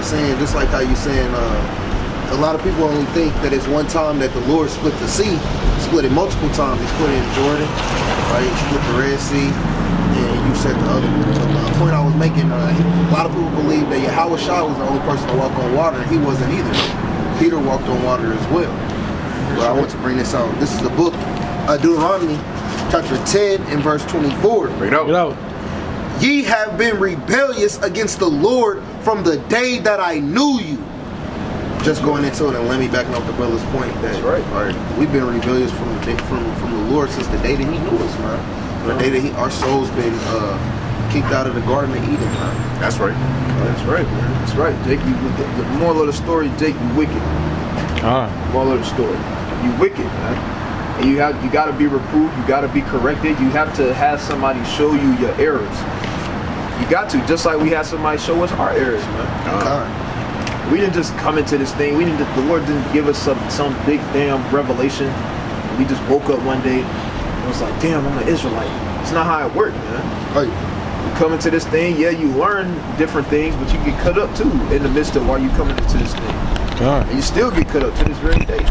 was saying, just like how you saying, a lot of people only think that it's one time that the Lord split the sea. He split it multiple times. He split it in Jordan, right? He split the Red Sea, and you said the other point I was making. A lot of people believe that Yahweh Shai was the only person to walk on water, and he wasn't either. Peter walked on water as well. But I want to bring this out. This is the book Deuteronomy, chapter 10 and verse 24. Bring it out. Ye have been rebellious against the Lord from the day that I knew you. Just going into it and let me back up the brother's point that we've been rebellious from the Lord since the day that He knew us, man. The day that our souls been kicked out of the Garden of Eden, man. That's right. That's right, man. That's right, Jake. The moral of the story, Jake, you wicked. Moral of the story, you wicked, man. And you got to be reproved. You got to be corrected. You have to have somebody show you your errors. You got to, just like we had somebody show us our errors, man. We didn't just come into this thing. The Lord didn't give us some big damn revelation. We just woke up one day and was like, damn, I'm an Israelite. It's not how it worked, man. Right. You come into this thing, yeah, you learn different things, but you get cut up too in the midst of while you coming into this thing. And you still get cut up to this very day.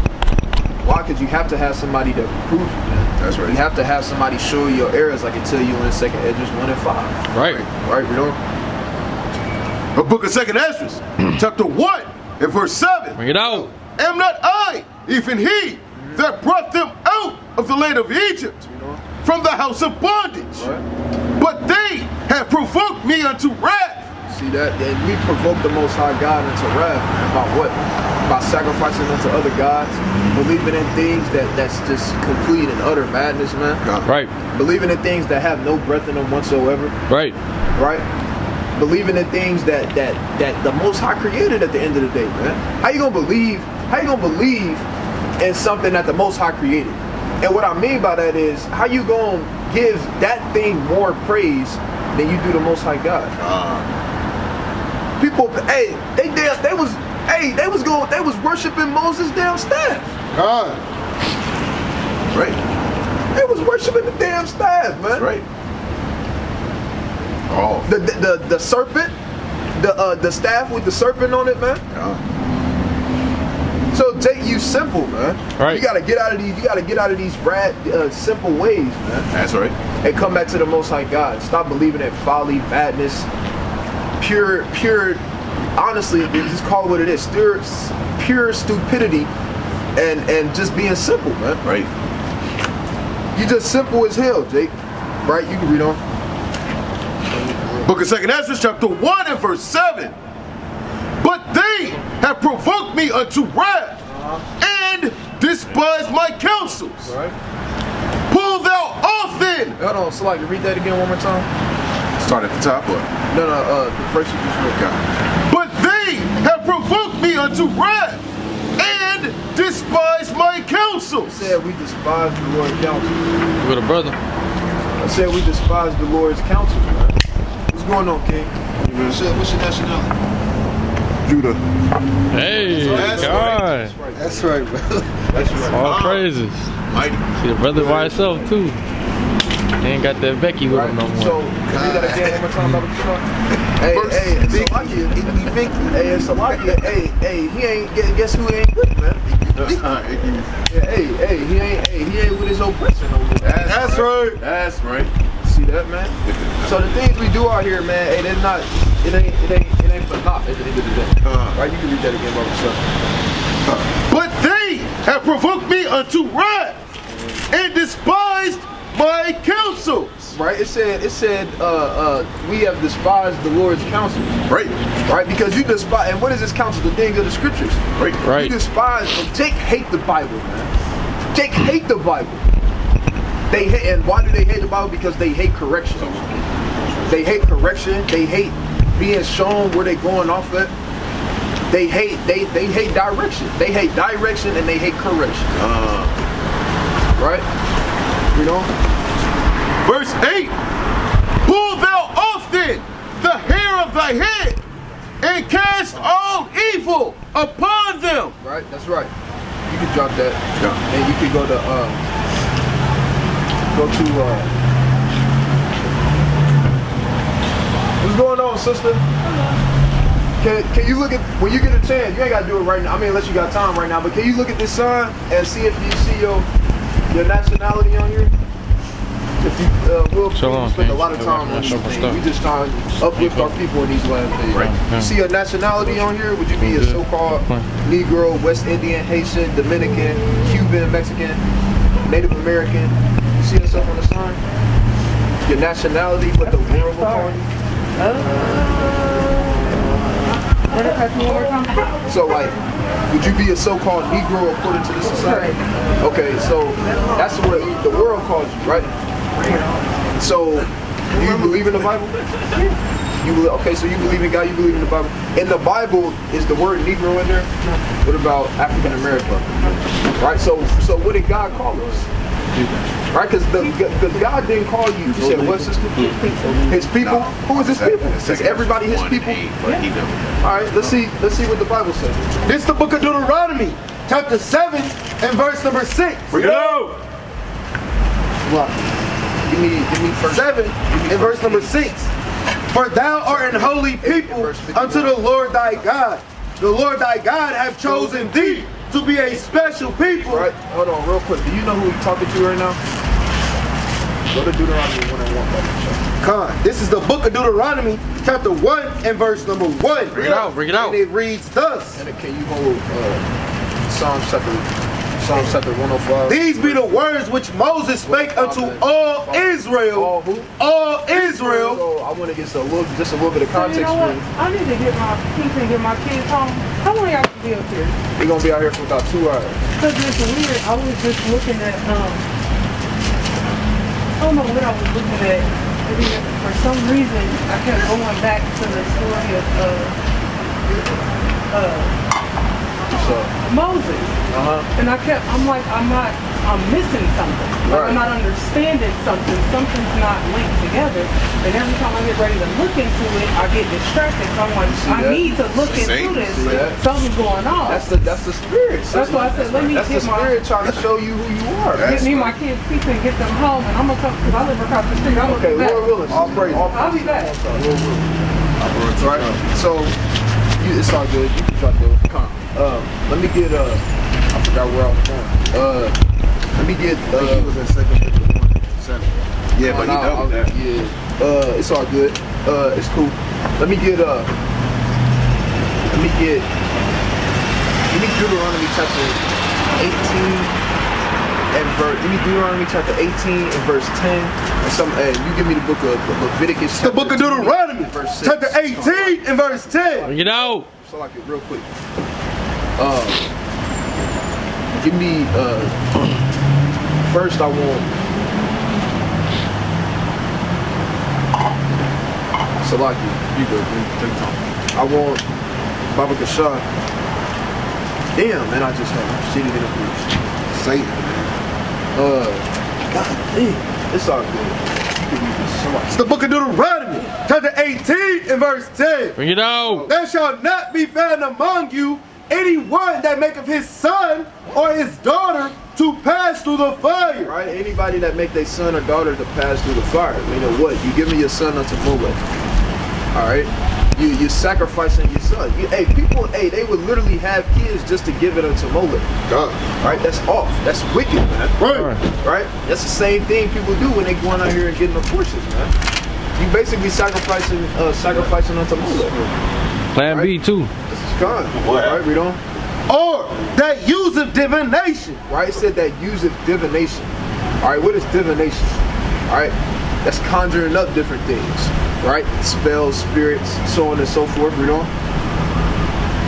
Why? Because you have to have somebody to prove you, man. That's right. You have to have somebody show you your errors, like I tell you in 2nd Esdras 1 and 5. Right. Right, we don't. The book of 2nd Esdras, chapter 1 and verse 7. Bring it out. Am not I, even he, that brought them out of the land of Egypt, from the house of bondage? Right. But they have provoked me unto wrath. See that? And we provoke the Most High God into wrath. About what? By sacrificing unto other gods, believing in things that's just complete and utter madness, man. Right. Believing in things that have no breath in them whatsoever. Right. Right. Believing in things that the Most High created at the end of the day, man. How you gonna believe in something that the Most High created? And what I mean by that is, how you gonna give that thing more praise than you do the Most High God? People, they was worshiping Moses' damn staff. Right. They was worshiping the damn staff, man. That's right. Oh. The serpent, the staff with the serpent on it, man. So Jake, you simple, man. Right. You gotta get out of these. You gotta get out of these simple ways, man. That's right. And come back to the Most High God. Stop believing in folly, madness, pure. Honestly, just call it what it is. Pure stupidity, and just being simple, man. Right. You just simple as hell, Jake. Right? You can read on. Book of 2nd Esdras, chapter 1 and verse 7. But they have provoked me unto wrath, and despised my counsels. Right. Pull thou off then. Hold on, Slide, read that again one more time. Start at the top, or? No, the first you just read. But they have provoked me unto wrath, and despised my counsels. I said we despise the Lord's counsel. With a brother. I said we despise the Lord's counsel, man. What's going on, King? What's your nationality? Judah. Hey, God. That's right, bro. That's right. All praises. Mighty. See the brother by himself too. He ain't got that Becky with him no more. So, can you read that again one more time, Baba Kishore? Hey, it's Salakia. Hey, he ain't, guess who he ain't with, man? He ain't with his oppressor no more. That's right. That's right. See that, man? So the things we do out here, man, hey, they're not, it ain't for naught at the end of the day. Right, you can read that again, Baba. But they have provoked me unto wrath, and despised my counsels. Right, it said, we have despised the Lord's counsel. Right. Right, because you despise, and what is this counsel? The thing of the scriptures. Right. You despise, and Jake hate the Bible, man. Jake hate the Bible. They hate, and why do they hate the Bible? Because they hate correction. They hate correction. They hate being shown where they're going off at. They hate direction. They hate direction and they hate correction. Right? You know? Verse 8. Pull thou off then the hair of thy head, and cast all evil upon them. Right? That's right. You can drop that. Yeah. And you can go to what's going on, sister? Can you look at, when you get a chance, you ain't gotta do it right now. I mean, unless you got time right now, but can you look at this sign and see if you see your nationality on here? If you will spend a lot of time on these things. We just trying to uplift our people in these last days. Right. You see a nationality on here? Would you be a so-called Negro, West Indian, Haitian, Dominican, Cuban, Mexican, Native American? You see yourself on the sign? Your nationality, what the world will call you? So like, would you be a so-called Negro according to this society? Okay, so that's what the world calls you, right? So, do you believe in the Bible? You believe, okay, so you believe in God, you believe in the Bible. In the Bible, is the word Negro in there? What about African American? Right, so what did God call us? Right, because God didn't call you. You said what's his people? His people? Who is his people? Is everybody his people? All right, let's see what the Bible says. This is the book of Deuteronomy, chapter 7 and verse number 6. Bring it out. What? Give me first. 7 and verse number 6. For thou art an holy people unto the Lord thy God. The Lord thy God hath chosen thee to be a special people. Right, hold on real quick. Do you know who he's talking to right now? Go to Deuteronomy 1 and 1. Con. This is the book of Deuteronomy, chapter 1 and verse number 1. Bring it out, bring it out. And it reads thus. And can you hold Psalms chapter 105? These be the words which Moses spake unto all Israel. All who? All Israel. So I want to get just a little bit of context. You know what? I need to get my kids home. How long y'all can be up here? We're gonna be out here for about 2 hours. Cause it's weird. I was just looking at I don't know what I was looking at. For some reason, I kept going back to the story of Moses. And I'm missing something. Like I'm not understanding something. Something's not linked together. And every time I get ready to look into it, I get distracted. So I'm like, I need to look into this. Something's going on. That's the spirit. That's why I said, let me get my spirit trying to show you who you are. Get me my kids' pizza and get them home, and I'm gonna come because I live across the street. I'm gonna be back. Lord willing. All praise. I'll be back. Right. So it's all good. You can drop those. Let me get I forgot where I was going. Let me get He was in 2nd Peter 1:7. Yeah, but he doubled that. Yeah. It's all good. It's cool. Let me get Deuteronomy chapter 18 and verse. Give me Deuteronomy chapter 18 and verse 10. And you give me the book of Leviticus. The book of Deuteronomy, chapter 18 and verse 10. Bring it out. So like it real quick. Give me first I want Salaki. You go, take time. I want Baba Kashar. Damn, man, I just had shitty in the boots. Satan. God damn, it's all good. You can read this. It's the book of Deuteronomy, chapter 18 and verse 10. Bring it out. There shall not be found among you anyone that maketh his son or his daughter to pass through the fire. Right? Anybody that make their son or daughter to pass through the fire. You know what? You give me your son unto Molech. Alright? You're sacrificing your son. People they would literally have kids just to give it unto Molech. Right? That's off. That's wicked, man. Right? That's the same thing people do when they go out here and getting abortions, man. You basically sacrificing unto Molech. Plan B too. This is God. Right, read on. Or that useth divination. Right, it said that useth divination. Alright, what is divination? Alright, that's conjuring up different things. Right? Spells, spirits, so on and so forth, read on.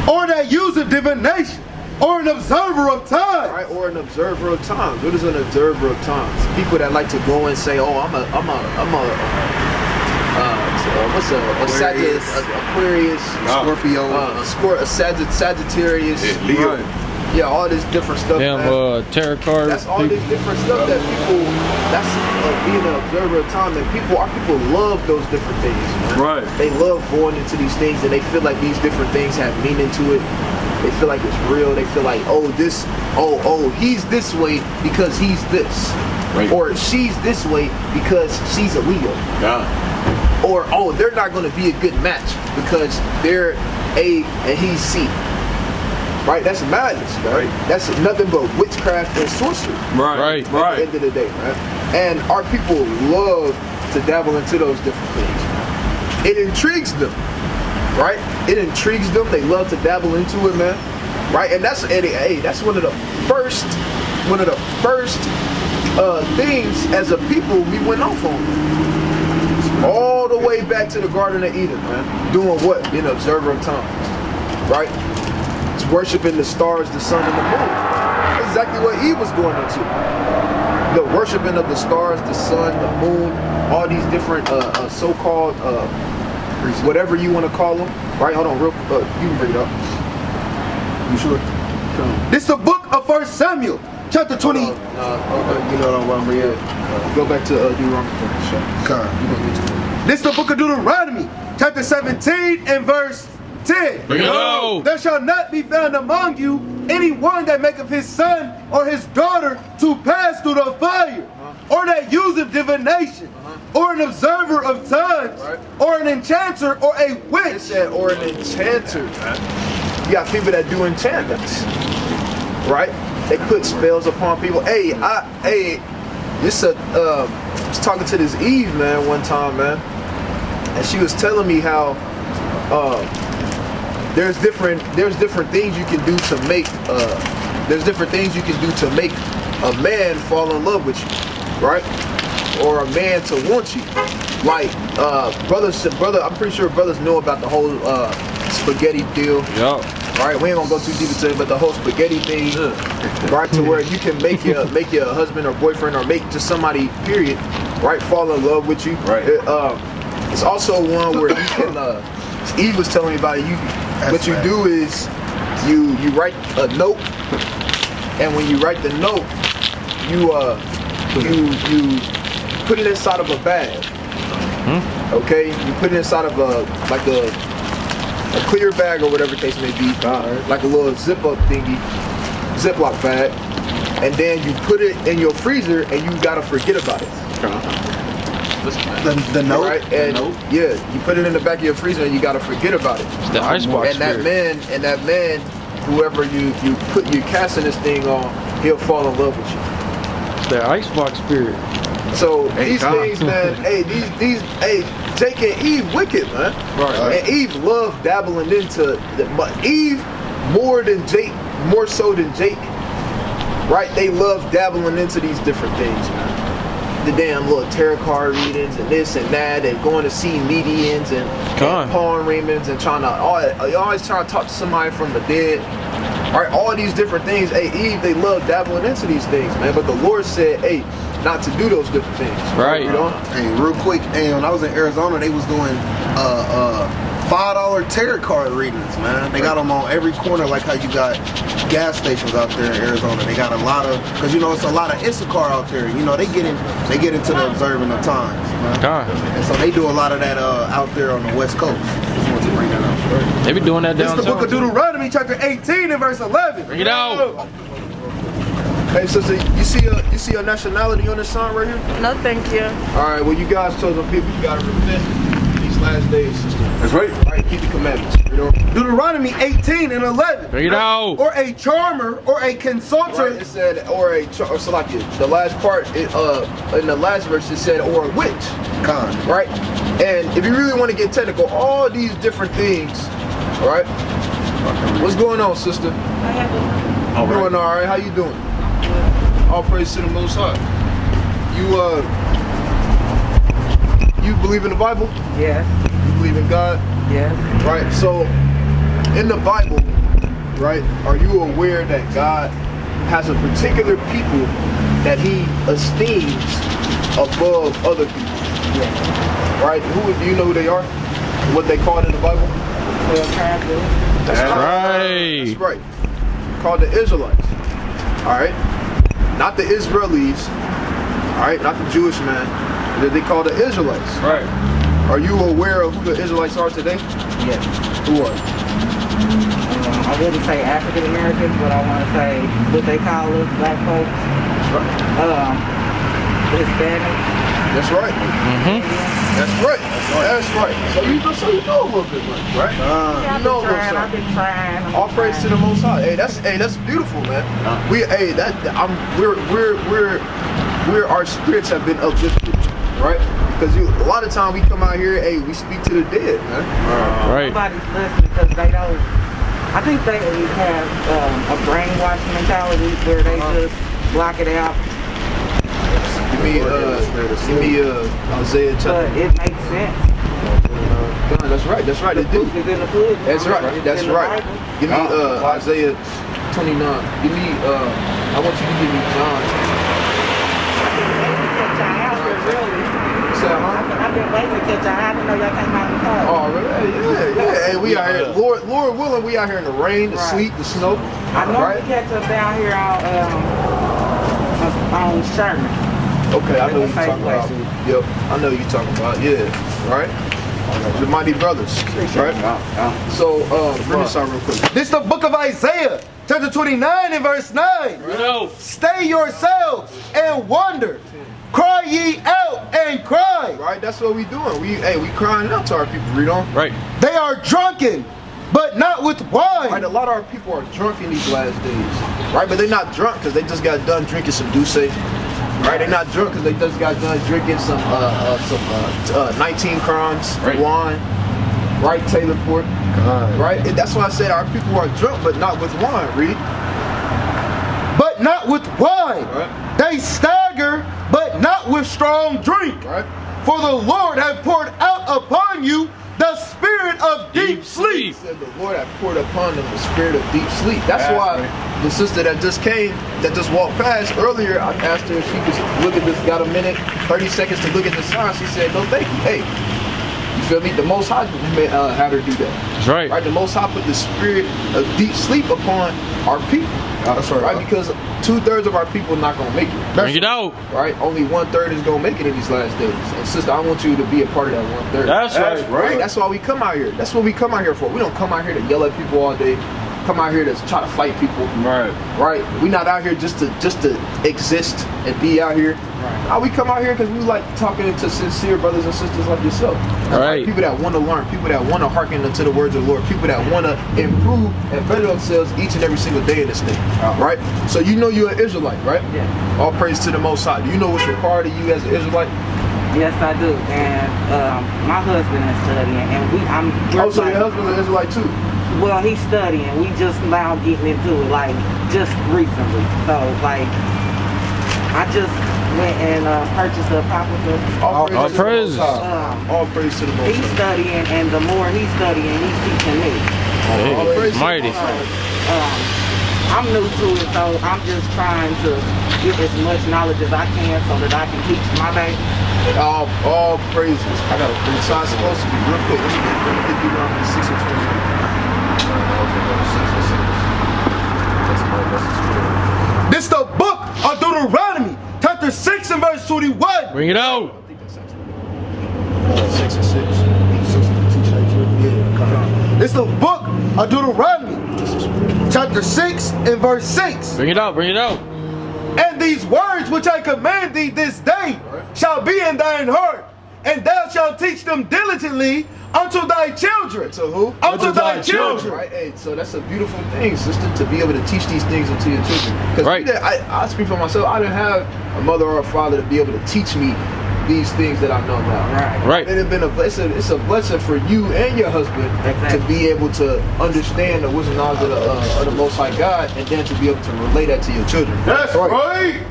Or that useth divination. Or an observer of time. Right, or an observer of times. What is an observer of times? People that like to go and say, oh, I'm a Aquarius, Scorpio, Sagittarius, Leo. Yeah, all this different stuff. Tarot cards. That's all this different stuff that people. That's being an observer of time, and our people love those different things. Man. Right. They love going into these things, and they feel like these different things have meaning to it. They feel like it's real. They feel like, he's this way because he's this, right. Or she's this way because she's a Leo. Yeah. or oh, they're not going to be a good match because they're A and he's C. Right? That's madness, right? That's nothing but witchcraft and sorcery. Right. At the end of the day, right? And our people love to dabble into those different things. It intrigues them, right? It intrigues them. They love to dabble into it, man. Right? And that's one of the first things as a people we went off on. All the way back to the Garden of Eden, man. Doing what? Being an observer of times. Right? It's worshiping the stars, the sun, and the moon. That's exactly what Eve was going into. The worshiping of the stars, the sun, the moon, all these different so-called whatever you want to call them. Right? Hold on, real you can bring it up. You sure? This is the book of 1 Samuel, chapter 20. You know what I'm reading. Go back to Deuteronomy. This is the book of Deuteronomy, chapter 17 and verse 10. Bring it on. There shall not be found among you anyone that maketh his son or his daughter to pass through the fire, or that useth divination, or an observer of times, or an enchanter, or a witch. It said, or an enchanter. You got people that do enchantments, right? They put spells upon people. I was talking to this Eve, man, one time, man, and she was telling me how there's different things you can do to make a man fall in love with you, right? Or a man to want you. Like brother, I'm pretty sure brothers know about the whole spaghetti deal. Yeah. Right, we ain't gonna go too deep into it, but the whole spaghetti thing, right, to where you can make your husband or boyfriend or make just somebody, period, right, fall in love with you. Right. It's also one where you can. Eve was telling me about it. What you do is you write a note, and when you write the note, you put it inside of a bag. Okay, you put it inside of a clear bag or whatever the case may be, like a little zip-up thingy, Ziploc bag, and then you put it in your freezer and you gotta forget about it. The note? Right? And yeah, you put it in the back of your freezer and you gotta forget about it. It's the icebox and that man, whoever you casting this thing on, he'll fall in love with you. It's the icebox spirit. So these things, man, Jake and Eve wicked, man. Right. And Eve loved dabbling into but Eve more so than Jake, right? They love dabbling into these different things, man. The damn little tarot card readings and this and that, and going to see mediums and palm readings and always trying to talk to somebody from the dead. Right, all these different things. Eve, they love dabbling into these things, man. But the Lord said, not to do those different things. Right. You know? Hey, real quick, when I was in Arizona, they was doing $5 tarot card readings, man. They got them on every corner, like how you got gas stations out there in Arizona. They got a lot of, because it's a lot of Issachar out there. They get into the observing of times, man. And so they do a lot of that out there on the West Coast. Just wanted to bring that up. They be doing that down. This is the book of Deuteronomy, chapter 18 and verse 11. Bring it out. Hey, sister, you see a nationality on this sign right here? No, thank you. All right, well, you guys chosen people, you gotta repent these last days, sister. That's right. All right, keep the commandments. Deuteronomy 18 and 11. Bring it out. Or a charmer or a consulter. Right, it said, so like the last part, in the last verse, it said, or a witch. Right? And if you really want to get technical, all these different things, right? What's going on, sister? I'm doing all right. How you doing? All praise to the Most High. You believe in the Bible? Yes. You believe in God? Yes. Right. So, in the Bible, right? Are you aware that God has a particular people that He esteems above other people? Yes. Right. Do you know who they are? What they called in the Bible? That's right. That's right. Called the Israelites. All right. Not the Israelis. All right. Not the Jewish man. They call the Israelites. Right. Are you aware of who the Israelites are today? Yes. Who are? I wouldn't say African Americans, but I want to say what they call us, black folks. That's right. Hispanic. That's right. Mm-hmm. That's right. That's right. So you know a little bit, right? I've been trying. All praise to the Most High. Hey, that's beautiful, man. Our spirits have been uplifted, right? Because a lot of time we come out here, hey, we speak to the dead, man. Right. Nobody's listening because they don't. I think they have a brainwashing mentality where they just block it out. Give me Isaiah chapter. But it makes sense. That's right. It do. That's right. That's right. Give me Isaiah 29. Give me. I want you to give me John. I've been waiting to catch y'all. I didn't know y'all came out in the car. Oh, really? Yeah. Hey, we out here. Lord willing, we out here in the rain, the sleet, the snow. I normally catch us down here on Sherman. Okay, I know what you're talking about. Yep, I know what you're talking about. Yeah, right? The Mighty Brothers, right? So, let me start real quick. This is the book of Isaiah, chapter 29 and verse 9. Stay yourselves and wonder. Cry ye out and cry. Right, that's what we doing. We crying out to our people, read on. Right. They are drunken, but not with wine. Right, a lot of our people are drunk in these last days. Right, but they're not drunk because they just got done drinking some Douce. Right, they're not drunk because they just got done drinking some 19 crowns wine. Right, Taylor Port. Right, and that's why I said our people are drunk, but not with wine. Read. But not with wine. Right. They stagger, but not with strong drink. Right. For the Lord hath poured out upon you the spirit of deep sleep. He said the Lord hath poured upon them the spirit of deep sleep. That's why the sister that just walked past earlier, I asked her if she could look at this, got a minute, 30 seconds to look at the sign. She said, no, thank you. Hey, you feel me? The Most High had her do that. That's right. Right. The Most High put the spirit of deep sleep upon our people. That's right. Because 2/3 of our people are not gonna make it. Bring it out. Right. Only 1/3 is gonna make it in these last days. And sister, I want you to be a part of that 1/3. That's right. That's why we come out here. That's what we come out here for. We don't come out here to yell at people all day. Come out here to try to fight people. Right. We not out here just to exist and be out here. Right. We come out here because we like talking to sincere brothers and sisters like yourself. Right. People that want to learn, people that want to hearken unto the words of the Lord, people that want to improve and better themselves each and every single day in this thing. Right. So you know you're an Israelite, right? Yeah. All praise to the Most High. Do you know what's required of you as an Israelite? Yes, I do. And my husband is studying, and so your husband's an Israelite too? Well, he's studying. We just now getting into it, like, just recently. So, like, I just went and purchased a apocrypha. All praise. All praise to the Most High. He's studying, and the more he's studying, he's teaching me. All praise mighty. I'm new to it, so I'm just trying to get as much knowledge as I can so that I can teach my baby. All praises. I got a pretty size supposed to be real quick. Let me get you around 6 or 20. This is the book of Deuteronomy, chapter 6 and verse 21. Bring it out. 6 and 6. This is the book of Deuteronomy, chapter 6 and verse 6. Bring it out. Bring it out. And these words which I command thee this day shall be in thine heart, and thou shalt teach them diligently unto thy children. To who? Unto thy children. Right. Hey, so that's a beautiful thing, sister, to be able to teach these things unto your children. Because I speak for myself. I didn't have a mother or a father to be able to teach me these things that I know now. Right. It had been it's a blessing for you and your husband to be able to understand the wisdom knowledge of the Most High God, and then to be able to relay that to your children. That's right.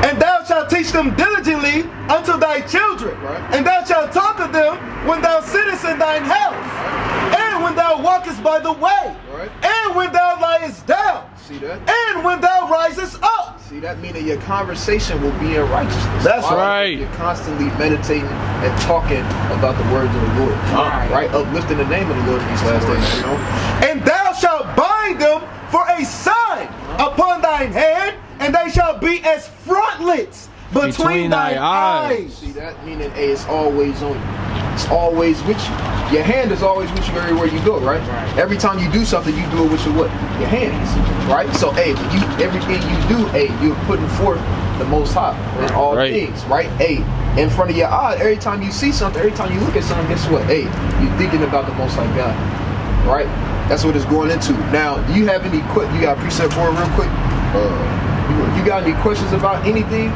And thou shalt teach them diligently unto thy children, and thou shalt talk of them when thou sittest in thine house, and when thou walkest by the way, and when thou liest down, see that? And when thou risest up. See that? Meaning your conversation will be in righteousness. That's right. You're constantly meditating and talking about the words of the Lord. Right? Uplifting the name of the Lord in these last days, you know? And thou shalt bind them for a sign upon thine hand, and they shall be as frontlets between thy eyes. See that? Meaning, hey, it's always on you. It's always with you. Your hand is always with you everywhere you go, right? Every time you do something, you do it with your what? Your hands, right? So, hey, everything you do, hey, you're putting forth the Most High in all things, right? Hey, in front of your eyes. Every time you see something, every time you look at something, guess what? Hey, you're thinking about the Most High God, right? That's what it's going into. Now, do you have any you got a preset board real quick? You got any questions about anything?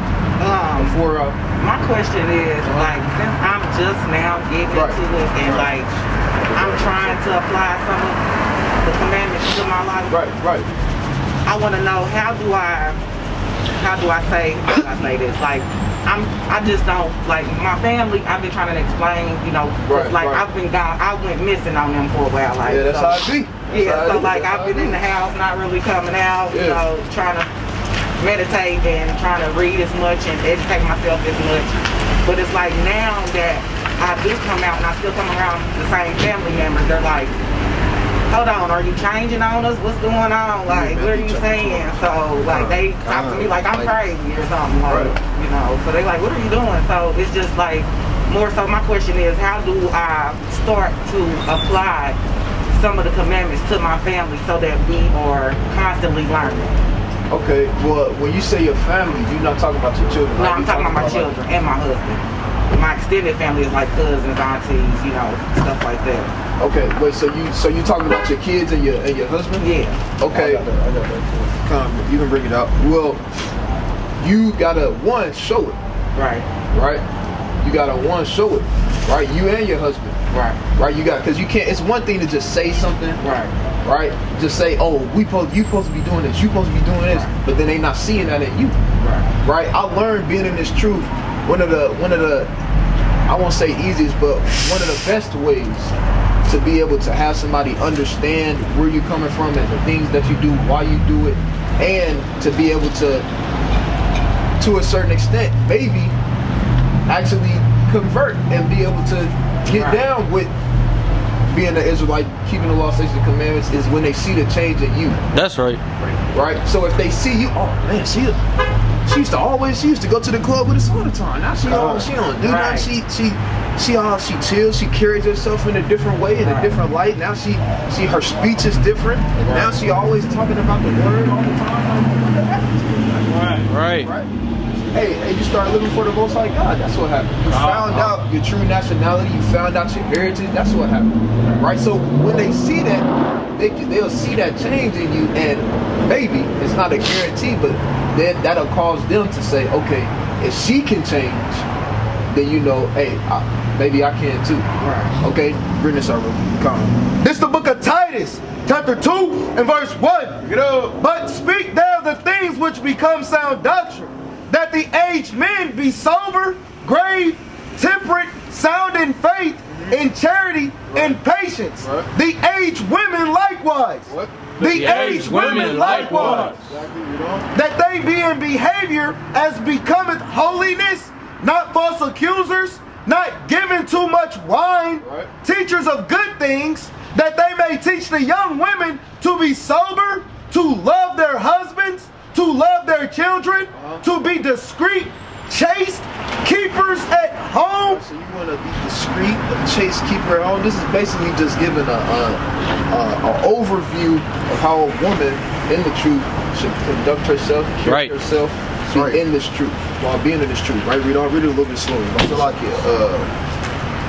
Before my question is, like, since I'm just now getting into it and like I'm trying to apply some of the commandments to my life. Right. I want to know how do I say this? Like, I just don't, like, my family, I've been trying to explain, you know, I went missing on them for a while. Like, yeah, that's how it be. So like I've been in the house, not really coming out, you know, trying to meditate and trying to read as much and educate myself as much. But it's like now that I do come out and I still come around the same family members, they're like, hold on, are you changing on us? What's going on? Like, what are you saying? So, like, they talk to me like I'm crazy or something, like, you know. So they like, what are you doing? So it's just like, more so my question is, how do I start to apply some of the commandments to my family so that we are constantly learning? Okay, well, when you say your family, you're not talking about your children. No, I'm talking about my children and my husband. My extended family is like cousins, aunties, you know, stuff like that. Okay, wait, so you talking about your kids and your husband? Yeah. Okay. I got that. Come, you can bring it out. Well, you gotta show it. Right. You gotta show it. Right. You and your husband. Right. You got, because you can't. It's one thing to just say something. Right. Just say, oh, you supposed to be doing this. You supposed to be doing this. But then they not seeing that in you. Right. I learned being in this truth. One of the I won't say easiest, but one of the best ways to be able to have somebody understand where you're coming from and the things that you do, why you do it, and to be able to a certain extent, maybe actually convert and be able to get down with being an Israelite, keeping the law, statutes, and commandments, is when they see the change in you. That's right. Right? So if they see you, oh man, she used to go to the club with us all the time. Now she don't do that. She chills. She carries herself in a different way, in a different light. Now her speech is different. Now she always talking about the word all the time. Right. Hey, you start living for the Most High God. That's what happened. You found out your true nationality. You found out your heritage. That's what happened. Right. So when they see that, they'll see that change in you, and maybe it's not a guarantee, but then that'll cause them to say, okay, if she can change, then you know, hey, maybe I can too. Okay, bring this over. Come. This is the book of Titus, chapter 2 and verse 1. Get up. But speak thou the things which become sound doctrine, that the aged men be sober, grave, temperate, sound in faith, in charity, in patience. The aged women likewise. The aged women likewise. That they be in behavior as becometh holiness, not false accusers, not given too much wine, teachers of good things, that they may teach the young women to be sober, to love their husbands, to love their children, to be discreet, chaste, keepers at home. So you want to be discreet, chaste, keeper at home. This is basically just giving an overview of how a woman in the truth should conduct herself, carry herself, be in this truth, while being in this truth. Right? Read a little bit slower. I feel like it.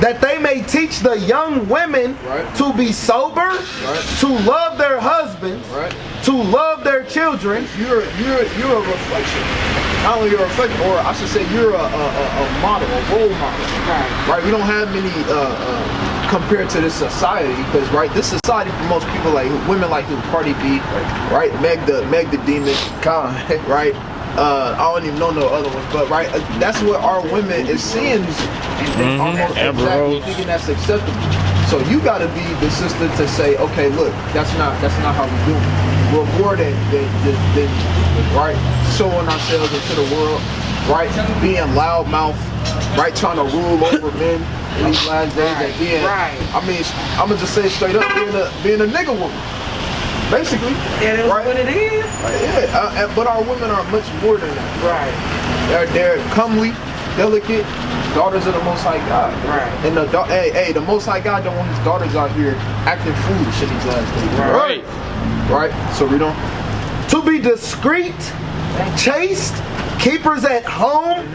That they may teach the young women to be sober, to love their husbands, to love their children. You're a reflection. Not only a reflection, or I should say, you're a model, a role model. Right? We don't have many compared to this society, because this society for most people, like women like who Cardi B, right? Meg the Demon, right? I don't even know no other ones, but that's what our women is seeing, almost exactly thinking that's acceptable. So you got to be the sister to say, okay, look, that's not how we do it. We're more than showing ourselves into the world, being loudmouth, trying to rule over men in these last days, and being, I mean, I'm gonna just say straight up, being a nigga woman. Basically, it is what it is. But our women are much more than that. They're comely, delicate, daughters of the Most High God. And the Most High God don't want his daughters out here acting foolish in these last days. Right. So read on. To be discreet, chaste, keepers at home,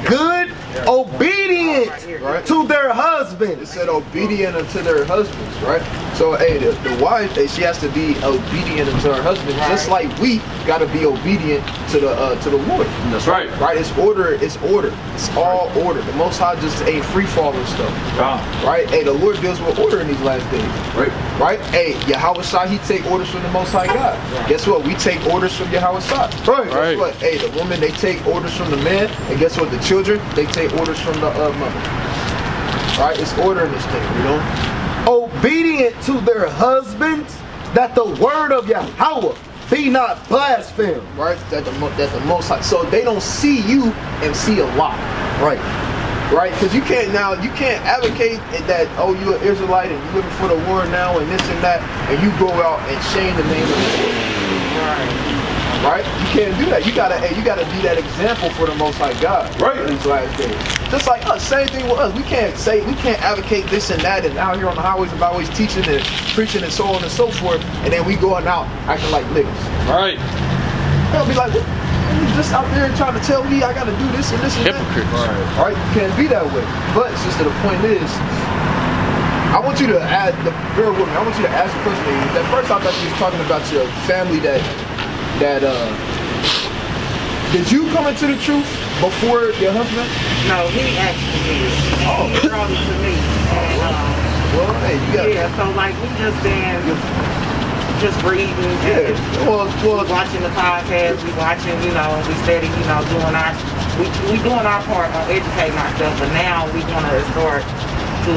good, obedient Right. to their It husbands. said obedient unto their husbands, right? So, hey, the wife, she has to be obedient unto her husband, just like we got to be obedient to the Lord. That's right. Right? It's order. It's order. It's all order. The Most High just ain't free falling stuff. Right? Hey, the Lord deals with order in these last days. Right. Right? Hey, Yahweh Shai, he take orders from the Most High God. Guess what? We take orders from Yahweh Shai. Right. Guess what? Hey, the woman, they take orders from the man, and guess what? The children, they take orders from the mother. Right? It's order in this thing, you know? Obedient to their husbands, that the word of Yahweh be not blasphemed. Right? That the Most High. So they don't see you and see a lie. Right. Right? Because you can't advocate that, oh, you're an Israelite and you're living for the Lord now and this and that, and you go out and shame the name of the Lord. Right? You can't do that. You gotta be that example for the Most High God. Right. In these last days. Just like us, same thing with us. We can't advocate this and that and out here on the highways and byways teaching and preaching and so on and so forth, and then we going out acting like niggas. Right. They'll be like, you just out there trying to tell me I gotta do this and this and Hypocrites. that. Right? You can't be that way. But sister, the point is, I want you to add the real woman. I want you to ask the question. At first, I thought you was talking about your family that did you come into the truth before your husband? No, he actually did. He brought it to me. And, Well, hey, you got so like we just been just reading and Well, watching the podcast. We watching, we steady, doing our we doing our part on educating ourselves. But now we want to start to,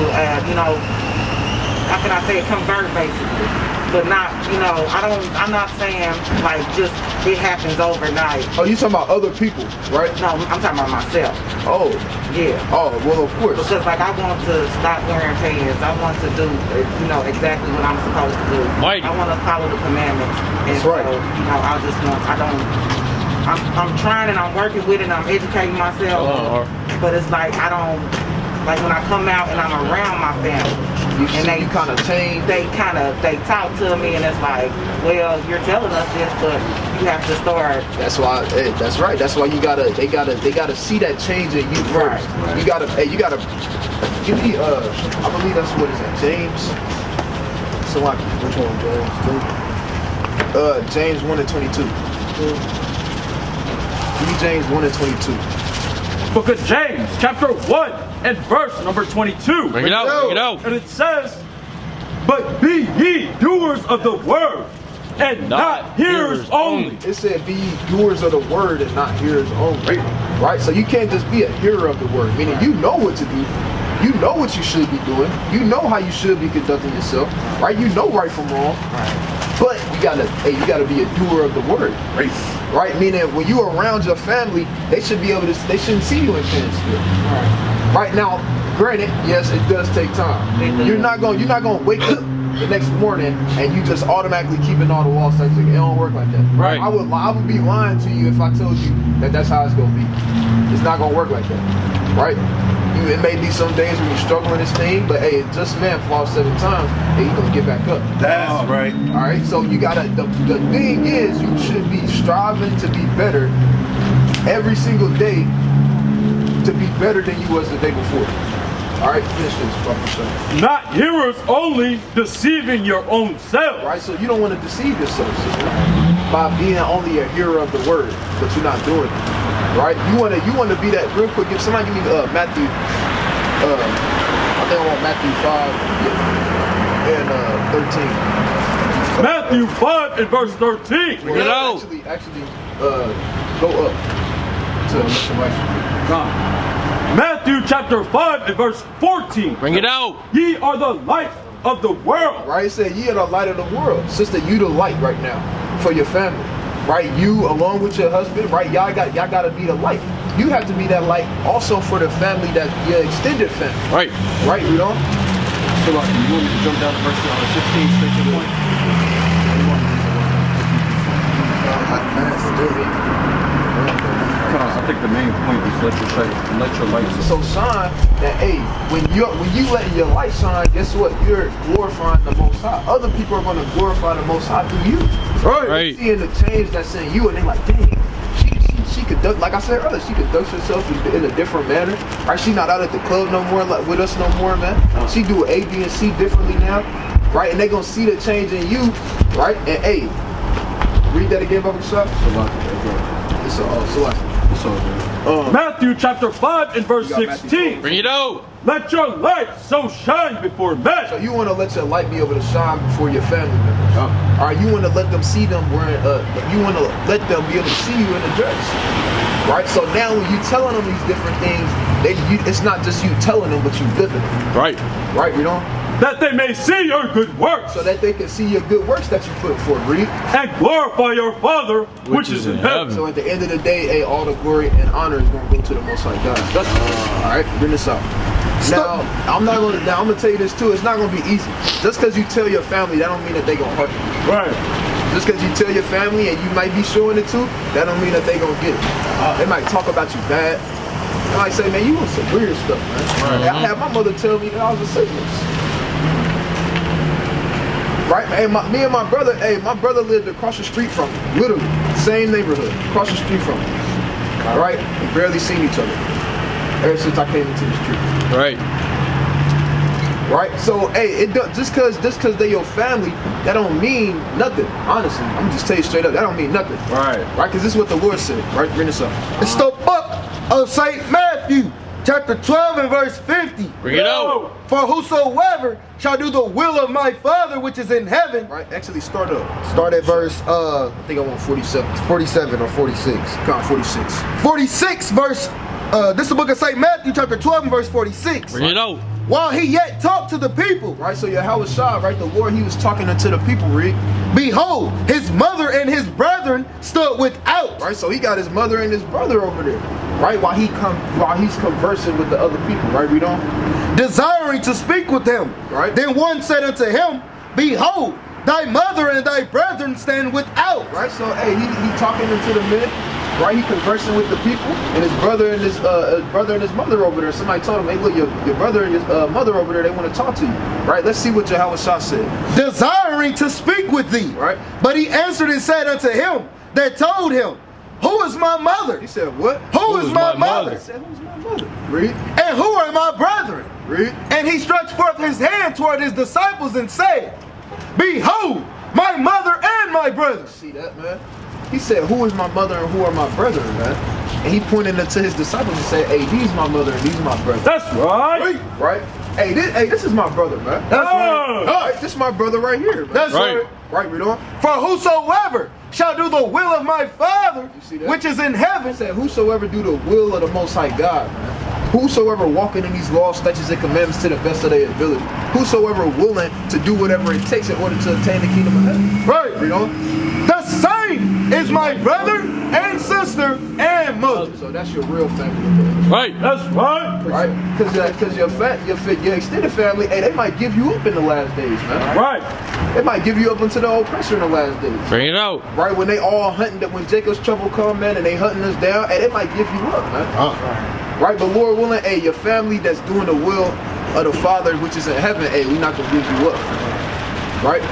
how can I say it, convert basically. But not, I'm not saying like just it happens overnight. Oh, you talking about other people, right? No, I'm talking about myself. Oh, Yeah. oh, well, of course. Because like I want to stop wearing pants. I want to do, exactly what I'm supposed to do. Mighty. I want to follow the commandments. And That's right. so, I'm trying and I'm working with it and I'm educating myself. But it's like like when I come out and I'm around my family. You kind of change. They talk to me and it's like, well, you're telling us this, but you have to start. That's why. Hey, that's right. That's why they gotta see that change in you first. Right. You gotta give me. I believe that's what is it, James. So like, which one, James? James 1:22. Give me James 1:22. Book of James, chapter 1 and verse number 22. Bring it out, bring it out. And it says, but be ye doers of the word, and not hearers only. It said, be ye doers of the word and not hearers only. Right? So you can't just be a hearer of the word, meaning you know what to do. You know what you should be doing. You know how you should be conducting yourself. Right? You know right from wrong. But you gotta be a doer of the word. Right? Meaning when you around your family, they shouldn't see you in pants still. Right now, granted, yes, it does take time. You're not gonna wake up the next morning and you just automatically keeping all the walls touched. It don't work like that. Right. I would be lying to you if I told you that that's how it's gonna be. It's not gonna work like that. Right? It may be some days when you're struggling this thing, but hey, just man falls 7 times and you're gonna get back up. That's right. Alright, so you gotta, the thing is, you should be striving to be better every single day to be better than you was the day before. Alright, finish this, Papa. Not hearers only, deceiving your own self. Right, so you don't want to deceive yourself, sister, by being only a hearer of the word, but you're not doing it. Right? You wanna be that real quick. If somebody give me Matthew, I think I want Matthew 5 and 13. Matthew 5 and verse 13. Bring it out. Actually, go up to Matthew chapter 5 and verse 14. Bring it out. Ye are the light of the world. Right? It said, ye are the light of the world. Sister, you the light right now for your family. Right? You along with your husband, right? Y'all gotta be the light. You have to be that light also for the family, that your extended family. Right. Right, you know? So like, you want me to jump down to verse 16, section 1? I think the main point is let your light shine. So shine that, hey, when you let your light shine, guess what? You're glorifying the Most High. Other people are gonna glorify the Most High through you. Right. Seeing the change that's in you, and they're like, dang, she conduct, like I said earlier, she conducts herself in a different manner. Right? She not out at the club no more, like with us no more, man. She do A, B, and C differently now, right? And they gonna see the change in you, right? And hey, read that again, Baba Shop. It's all. Matthew chapter 5 and verse 16. Bring it out. Let your light so shine before men. So you want to let your light be able to shine before your family members. All right, you want to let them see them wearing. You want to let them be able to see you in a dress. Right. So now when you telling them these different things, it's not just you telling them, but you living it. Right. Right. You know. That they may see your good works. So that they can see your good works that you put forth. Read. And glorify your Father which is in heaven. So at the end of the day, hey, all the glory and honor is going to go to the Most High God. That's all right. Bring this out. Now, I'm gonna tell you this too. It's not gonna be easy. Just because you tell your family, that don't mean that they gonna hurt you. Right. Just because you tell your family and you might be showing it too, that don't mean that they gonna get it. They might talk about you bad. They might say, man, you want some weird stuff, man. I had my mother tell me that I was a Satanist. Right? Hey, me and my brother, my brother lived across the street from me. Literally. Same neighborhood. Across the street from me. Alright? We barely seen each other. Ever since I came into the street. Right. Right? So, hey, just cause they your family, that don't mean nothing. Honestly, I'm just tell you straight up, that don't mean nothing. Right. Right? Cause this is what the Lord said. Right? Bring this up. It's the book of St. Matthew, chapter 12 and verse 50. Bring it out. For whosoever shall do the will of my Father which is in heaven. Right? Actually, start at verse I think I want 47. 47 or 46. Come on, 46. 46 verse. This is the book of St. Matthew, chapter 12 and verse 46. Bring it out. While he yet talked to the people. Right, so Yahweh Shah, right, the Lord, he was talking unto the people, read. Behold, his mother and his brethren stood without. Right, so he got his mother and his brother over there. Right, while he's conversing with the other people, right, read on. Desiring to speak with him. Right. Then one said unto him, Behold, thy mother and thy brethren stand without. Right, so hey, he talking into the men. Right, he conversing with the people, and his brother and his mother over there. Somebody told him, hey, look, your brother and his mother over there, they want to talk to you. Right, let's see what Yahweh Shah said. Desiring to speak with thee. Right. But he answered and said unto him that told him, who is my mother? He said, what? Who is my mother? He said, who's my mother? Read. And who are my brethren? Read. And he stretched forth his hand toward his disciples and said, Behold, my mother and my brothers. See that, man? He said, who is my mother and who are my brethren, man? And he pointed to his disciples and said, hey, these my mother and these my brethren. That's right. Right? Hey, this is my brother, man. That's right. Right. This is my brother right here, man. That's right. Right, read on. For whosoever shall do the will of my Father, which is in heaven. He said, whosoever do the will of the Most High God, man. Whosoever walking in these laws, statutes, and commandments to the best of their ability. Whosoever willing to do whatever it takes in order to obtain the kingdom of heaven. Right. Read on. The same is my brother and sister and mother. So that's your real family. Right. That's right. Right. Because your extended family, hey, they might give you up in the last days, man. Right. They might give you up into the oppressor in the last days. Bring it out. Right. When they all hunting, when Jacob's trouble come, man, and they hunting us down, hey, they might give you up, man. Right. But Lord willing, hey, your family that's doing the will of the Father which is in heaven, hey, we're not gonna give you up. Right.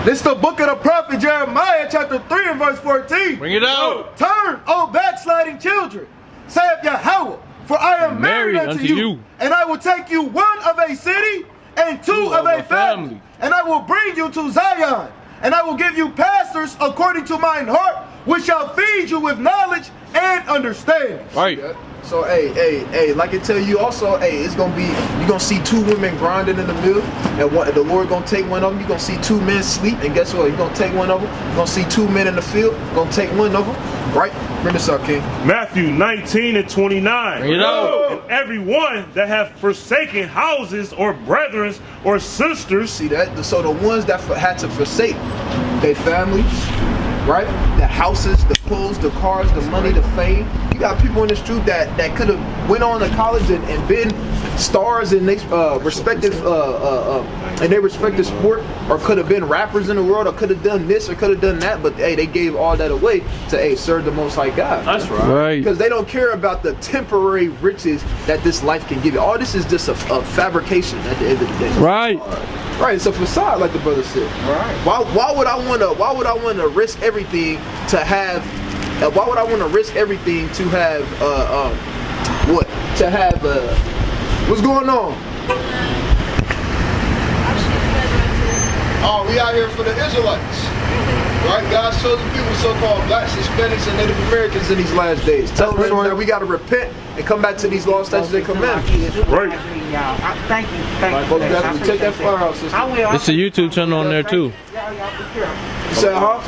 This is the book of the prophet Jeremiah, chapter 3 and verse 14. Bring it out. Turn, O backsliding children, saith Yahweh, for I am married unto you, and I will take you one of a city and two of a family, and I will bring you to Zion, and I will give you pastors according to mine heart, which shall feed you with knowledge and understanding. Right. So, hey, like I tell you also, hey, it's going to be, you're going to see two women grinding in the mill, and the Lord going to take one of them. You're going to see two men sleep, and guess what? You're going to take one of them. You're going to see two men in the field, you're going to take one of them. Right? Bring this up, King. Matthew 19 and 29. Bring it out. And everyone that hath forsaken houses or brethren or sisters. See that? So the ones that had to forsake their families, right? The houses, the clothes, the cars, the money, the fame. You got people in this truth that could have went on to college and been stars in their respective sport, or could have been rappers in the world, or could have done this or could have done that, but hey, they gave all that away to serve the Most High God. That's right. Because they don't care about the temporary riches that this life can give you. All this is just a fabrication at the end of the day. Right. Right, it's a facade, like the brother said. Right. Why would I want to risk everything to have why would I want to risk everything to have what? To have what's going on? Oh, we out here for the Israelites. Right? God's chosen people, so-called blacks, Hispanics, and Native Americans In these last days, tell them that we got to repent and come back to these laws, statutes, and commandments. Right. Thank you. Thank you. Folks, definitely check that flyer out, sister. I will. It's a YouTube channel on there too. Y'all be careful. You said, huh?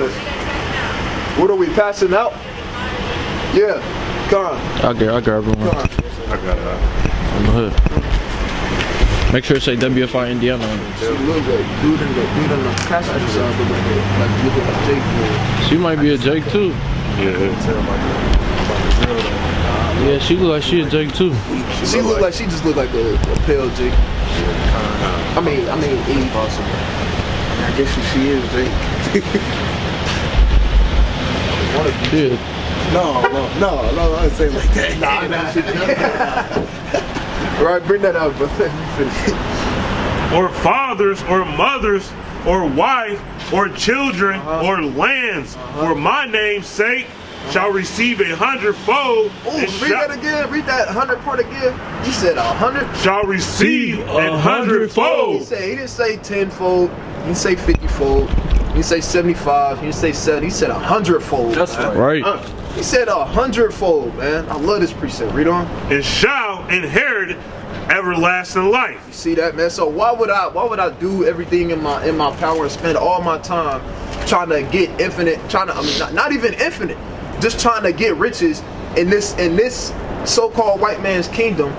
What are we passing out? Yeah, come on. I'll grab one. Come on. I got it. On the hood. Make sure it say WFI Indiana on it. She look like dude in the passenger side look like looking like Jake. She might be a Jake too. Yeah, she look like she a Jake too. She look like she just look like a pale Jake. I mean, Eve. possible. I guess she is Jake. Yeah. No, I didn't say it like that. Right, bring that out, bro. Or fathers, or mothers, or wife, or children, or lands, for my name's sake, shall receive 100-fold. Oh, read that again. Read that 100 part again. He said 100. Shall receive 100-fold. He didn't say 10-fold. He didn't say 50-fold. He didn't say 75. He didn't say 70. He said 100-fold. That's Right. He said 100-fold, man. I love this precept. Read on. And shall inherit everlasting life. You see that, man? So why would I do everything in my power and spend all my time trying to get infinite, not even infinite, just trying to get riches in this so-called white man's kingdom,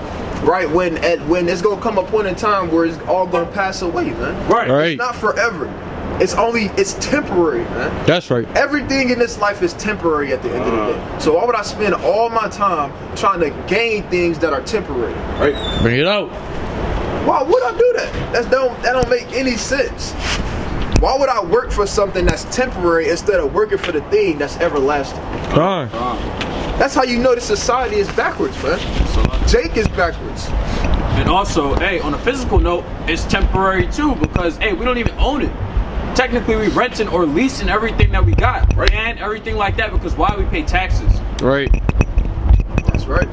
right? When it's gonna come a point in time where it's all gonna pass away, man. Right. It's not forever. It's temporary, man. That's right. Everything in this life is temporary at the end of the day. So why would I spend all my time trying to gain things that are temporary? Right? Bring it out. Why would I do that? That don't make any sense. Why would I work for something that's temporary instead of working for the thing that's everlasting? Fine. That's how you know this society is backwards, man. Jake is backwards. And also, hey, on a physical note, it's temporary too because, hey, we don't even own it. Technically, we renting or leasing everything that we got, right? And everything like that because why we pay taxes. Right. That's right.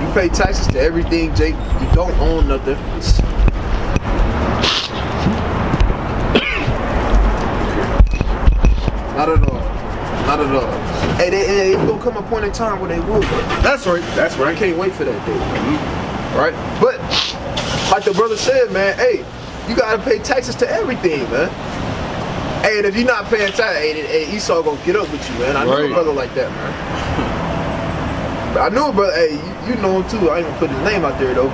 You pay taxes to everything, Jake. You don't own nothing. Not at all. Hey, it's gonna come a point in time where they will. That's right. I can't wait for that day. Right? But like the brother said, man, hey, you gotta pay taxes to everything, man. Hey, and if you're not paying taxes, hey, Esau gonna get up with you, man. I knew a brother like that, man. I knew a brother. Hey, you know him too. I ain't gonna put his name out there though,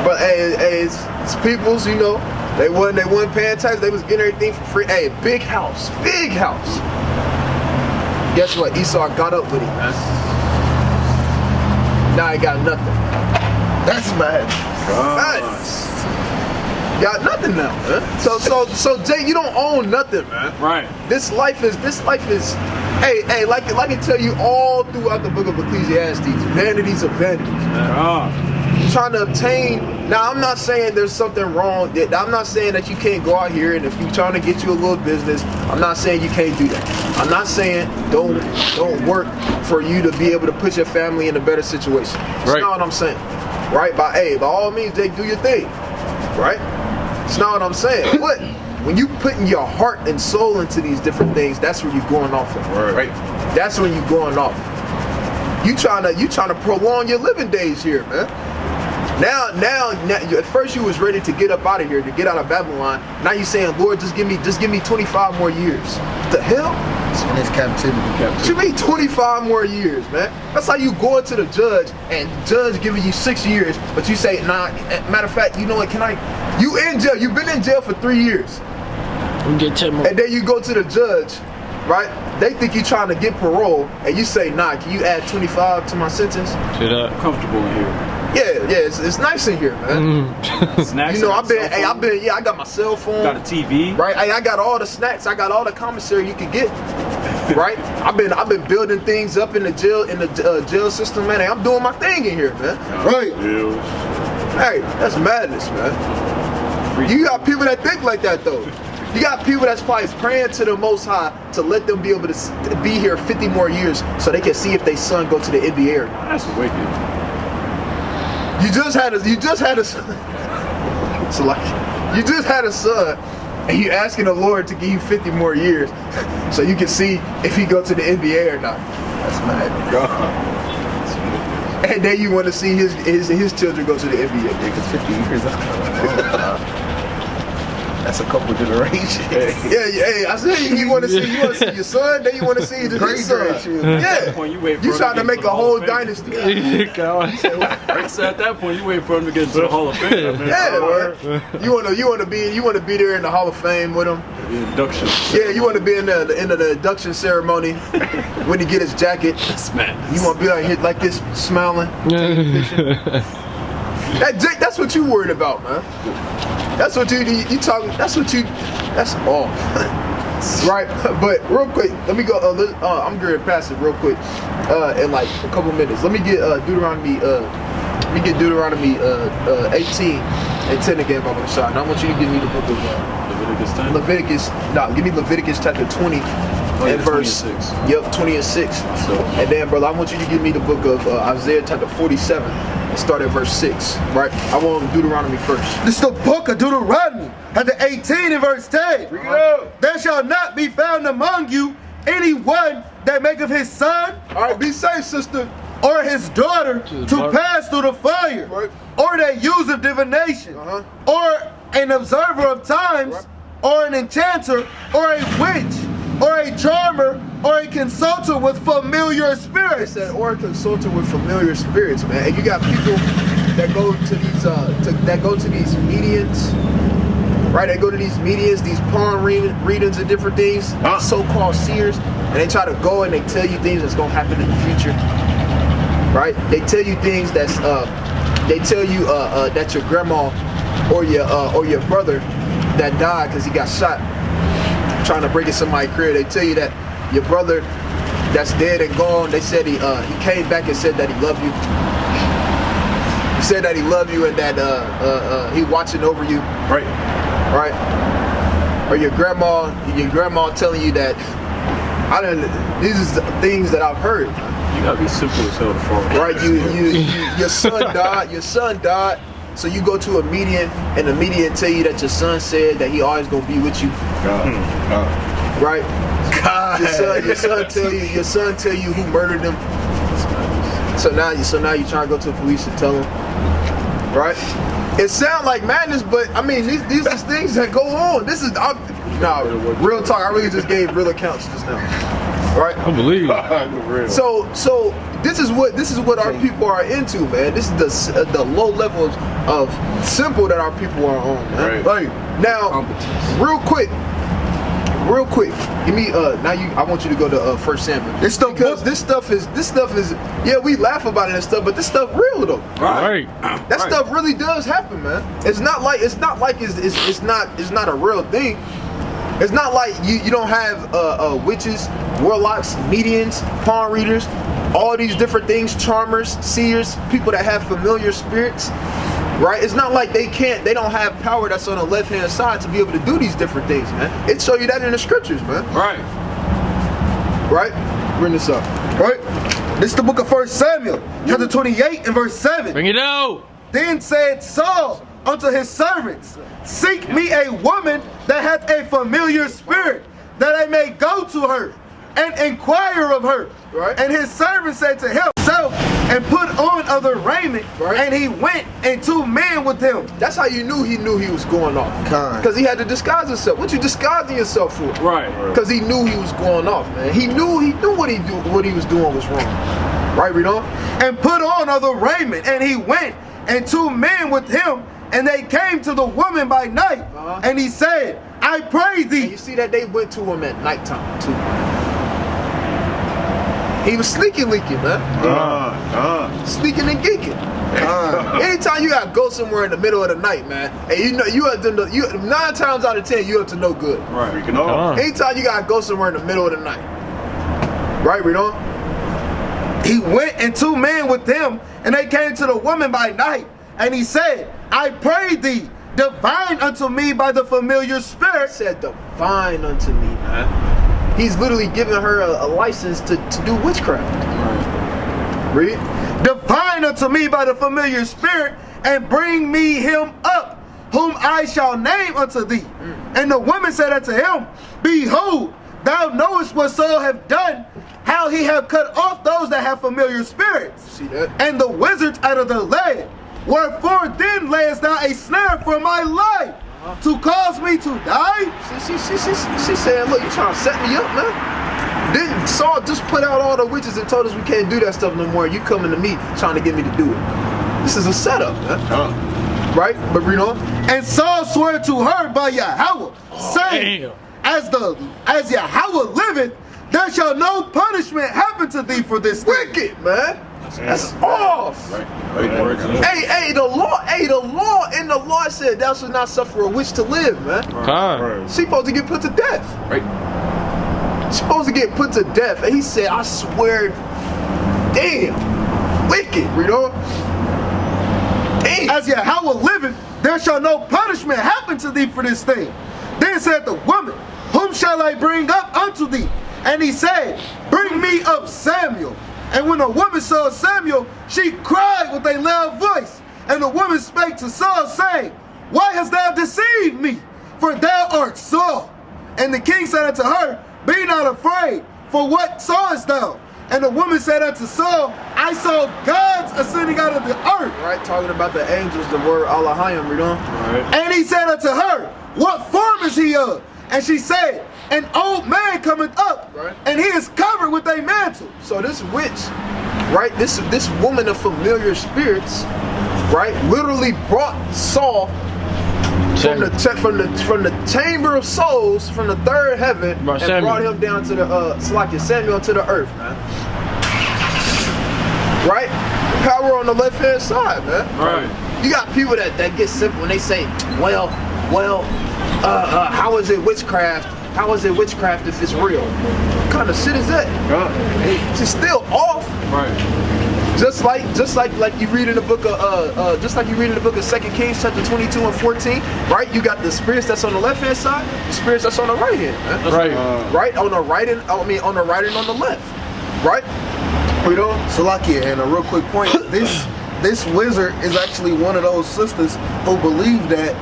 but hey, it's people's, you know. They wasn't paying taxes. They was getting everything for free. Hey, big house. Guess what? Esau got up with him, man. Now he got nothing. That's bad. Got nothing now, man. So Jay, you don't own nothing, man. Right. This life is. Hey, like I can tell you all throughout the book of Ecclesiastes, vanities of vanities, man. Trying to obtain. Now, I'm not saying there's something wrong. I'm not saying that you can't go out here and if you're trying to get you a little business, I'm not saying you can't do that. I'm not saying don't work for you to be able to put your family in a better situation. That's not what I'm saying. Right? By all means, Jake, do your thing. Right? That's not what I'm saying. But when you putting your heart and soul into these different things, that's where you're going off of. Right? That's when you're going off. You trying to prolong your living days here, man. Now, at first you was ready to get up out of here, to get out of Babylon. Now you saying, Lord, just give me 25 more years. What the hell? In this captivity. What you mean 25 more years, man? That's how you go to the judge and judge giving you 6 years, but you say, nah, matter of fact, you know what, you in jail, you've been in jail for 3 years. We get 10 more. And then you go to the judge, right? They think you trying to get parole, and you say, nah, can you add 25 to my sentence? Shit up. Comfortable in here. Yeah, it's nice in here, man. Snacks. You know, I got my cell phone. Got a TV. Right, I got all the snacks. I got all the commissary you can get. Right, I've been building things up in the jail system, man. Hey, I'm doing my thing in here, man. Right. Hey, that's madness, man. You got people that think like that though. You got people that's probably praying to the Most High to let them be able to be here 50 more years so they can see if their son go to the NBA. That's wicked. You just had a son. So like, you just had a son, and you asking the Lord to give you 50 more years so you can see if he go to the NBA or not. That's mad. And then you want to see his children go to the NBA. Because 50 years, that's a couple generations. Yeah. I said you want to see your son, then you want to see his son. Yeah. You trying to make a whole dynasty. So at that point, you wait for him to get into the Hall of Fame. Yeah, man. You want to be there in the Hall of Fame with him. The induction. Yeah, you want to be in the end of the induction ceremony when he get his jacket. You want to be like this, smiling. That's what you worried about, man. That's what you talking. That's all. Right, but real quick, let me go. I'm going to pass it real quick in like a couple minutes. Let me get Deuteronomy 18 and 10 again, Baba Shah. And I want you to give me the book of Leviticus. Give me Leviticus chapter 20 and verse 26. Yep, 20 and 6. So, and then, brother, I want you to give me the book of Isaiah chapter 47 and start at verse 6. Right, I want Deuteronomy first. This is the book of Deuteronomy, chapter 18 and verse 10. There shall not be found among you anyone that maketh his son, all right, be safe, sister, or his daughter to pass through the fire, right, or that useth divination, or an observer of times, right, or an enchanter, or a witch, or a charmer, or a consultant with familiar spirits. It said, or a consultant with familiar spirits, man. And you got people that go to these mediums, right? They go to these mediums, these palm readings and different things, so-called seers, and they try to go and they tell you things that's gonna happen in the future, right? They tell you things that your grandma or your brother that died because he got shot trying to break in somebody's career. They tell you that your brother that's dead and gone, they said he came back and said that he loved you. He said that he loved you and that he watching over you. Right. Or your grandma telling you that these is things that I've heard. You gotta be simple as hell to follow. Right, your son died. So you go to a medium and the medium tell you that your son said that he always gonna be with you. Right? Your son tell you who murdered him. So now you trying to go to the police and tell them. Right? It sounds like madness, but I mean these are things that go on. Real talk. I really just gave real accounts just now. Right? I believe. So this is what our people are into, man. This is the low levels of simple that our people are on, man. Right. Now, real quick. Give me I want you to go to 1 Samuel. This stuff is we laugh about it and stuff, but this stuff real though. Right. That stuff really does happen, man. It's not like it's not a real thing. It's not like you don't have witches, warlocks, mediums, palm readers, all these different things, charmers, seers, people that have familiar spirits, right? It's not like they don't have power that's on the left-hand side to be able to do these different things, man. It show you that in the scriptures, man. Right. Bring this up. Right? This is the book of 1 Samuel, chapter 28 and verse 7. Bring it out. Then said Saul unto his servants, seek me a woman that hath a familiar spirit, that I may go to her and inquire of her. Right. And his servant said to himself, and put on other raiment, and he went, and 2 men with him. That's how you knew he was going off. Because he had to disguise himself. What you disguising yourself for? Right. Because he knew he was going off, man. He knew what he was doing was wrong. Right, read on. And put on other raiment, and he went, and 2 men with him, and they came to the woman by night, and he said, I pray thee. And you see that they went to him at nighttime too. He was sneaking leaking, man. Sneaking and geeking. Anytime you gotta go somewhere in the middle of the night, man, and you have to know, 9 times out of 10 you have to know good. Right. Anytime you gotta go somewhere in the middle of the night. Right, read on. He went, and 2 men with him, and they came to the woman by night, and he said, I pray thee, divine unto me by the familiar spirit. Said divine unto me, man. He's literally giving her a license to do witchcraft. Read. Divine unto me by the familiar spirit, and bring me him up, whom I shall name unto thee. And the woman said unto him, behold, thou knowest what Saul hath done, how he hath cut off those that have familiar spirits, See that? and the wizards out of the land. Wherefore then layest thou a snare for my life, to cause me to die? She saying, look, you trying to set me up, man? Didn't Saul just put out all the witches and told us we can't do that stuff no more? You coming to me trying to get me to do it. This is a setup, man. Right? But read on. And Saul swore to her by Yahweh, saying, as Yahweh liveth, there shall no punishment happen to thee for this thing. Wicked, man. That's off. Hey, the law in the law said thou shalt not suffer a witch to live, man. She supposed to get put to death. Right. She supposed to get put to death. And he said, I swear, damn, wicked, read on. Damn. As Yahweh liveth, there shall no punishment happen to thee for this thing. Then said the woman, whom shall I bring up unto thee? And he said, bring me up Samuel. And when the woman saw Samuel, she cried with a loud voice. And the woman spake to Saul, saying, why hast thou deceived me? For thou art Saul. And the king said unto her, be not afraid, for what sawest thou? And the woman said unto Saul, I saw gods ascending out of the earth. Right, talking about the angels, the word Allahayim, read on. Right. And he said unto her, what form is he of? And she said, an old man cometh up, right, and he is covered with a mantle. So this witch, right, this woman of familiar spirits, right, literally brought Saul from the chamber of souls, from the third heaven, and brought him down to the Samuel to the earth, man. Right? Power on the left hand side, man. Right. You got people that get simple when they say, well, how is it witchcraft? How is it witchcraft if it's real? What kind of shit is that? It's still off. Right. Just like you read in the book of 2 Kings chapter 22 and 14, right? You got the spirits that's on the left hand side, the spirits that's on the right hand, man. Right. Right on the right and on the right and on the left. Right? You know? Salakia, and a real quick point, this wizard is actually one of those sisters who believe that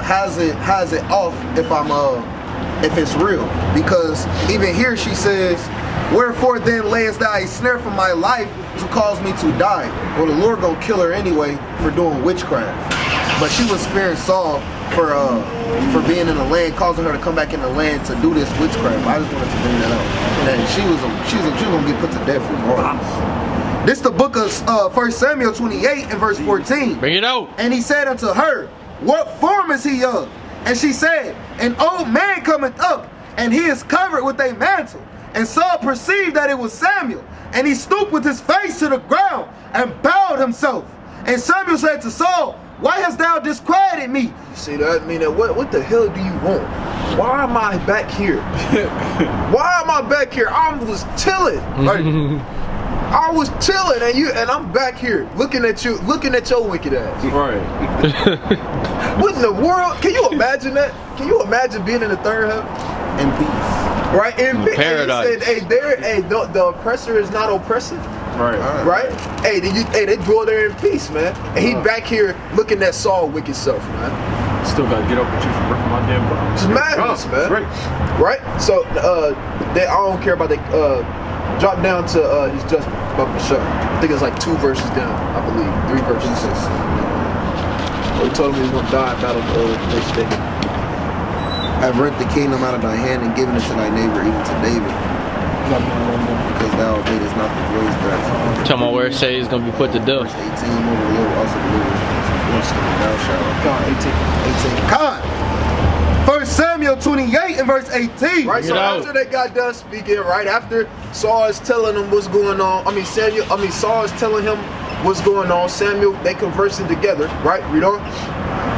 has it off if it's real, because even here she says, wherefore then layest thou a snare for my life to cause me to die? Well, the Lord gonna kill her anyway for doing witchcraft, but she was fearing Saul for being in the land, causing her to come back in the land to do this witchcraft. I just wanted to bring that up, and she was gonna get put to death regardless. This the book of 1 Samuel 28 and verse 14. Bring it out. And he said unto her, what form is he of? And she said, an old man cometh up, and he is covered with a mantle. And Saul perceived that it was Samuel, and he stooped with his face to the ground and bowed himself. And Samuel said to Saul, why hast thou disquieted me? You see that? I mean, what the hell do you want? Why am I back here? Why am I back here? I was chilling. Like, I was chilling, and I'm back here looking at your wicked ass. Right. What in the world? Can you imagine that? Can you imagine being in the third heaven? In peace. Right? In paradise. The oppressor is not oppressive. Right. Right? Hey, they dwell there in peace, man. And he back here looking at Saul wicked self, man. Still gotta get up with you for ripping my damn bro. It's madness, man. Right? So I don't care about the drop down to his judgment about Bashar. I think it's like 2 verses down, I believe. 3 verses. He told him he was gonna die in battle next day. I've rent the kingdom out of thy hand and given it to thy neighbor, even to David. Because thou obeyest not the voice that Tell me where it says he's gonna be put to death. Verse 18, over the Lord also delivered thou shalt. God, 1 Samuel 28 and verse 18. Right, so after they got done speaking, right after Saul is telling them what's going on, Saul is telling him what's going on, Samuel, they conversing together, right? Read on.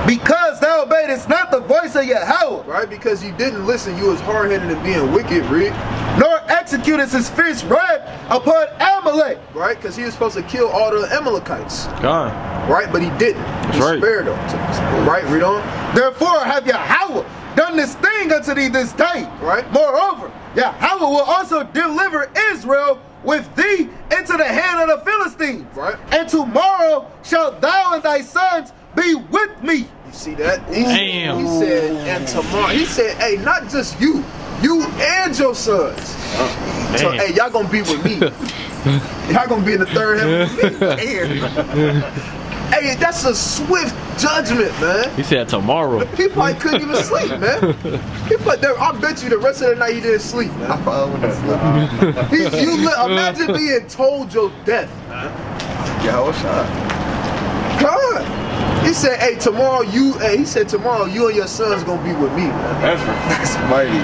Because thou obeyest not the voice of Yahweh. Right, because you didn't listen, you was hard-headed and being wicked, read. Nor execute executed his fierce wrath upon Amalek. Right? Because he was supposed to kill all the Amalekites. God. Right? But he didn't. He right. spared them. Right? Read on. Therefore have Yahweh done this thing unto thee this day. Right. Moreover, Yahweh will also deliver Israel with thee into the hand of the Philistines. Right. And tomorrow shalt thou and thy sons be with me. You see that? Damn. He said, and tomorrow. He said, hey, not just you and your sons. So, hey, y'all gonna be with me. Y'all gonna be in the third heaven with me. Hey, that's a swift judgment, man. He said tomorrow. He probably couldn't even sleep, man. I bet you the rest of the night he didn't sleep, man. I probably wouldn't sleep. Imagine being told your death, man. Yahweh shot. God. He said, hey, tomorrow you and your son's gonna be with me, man. That's mighty.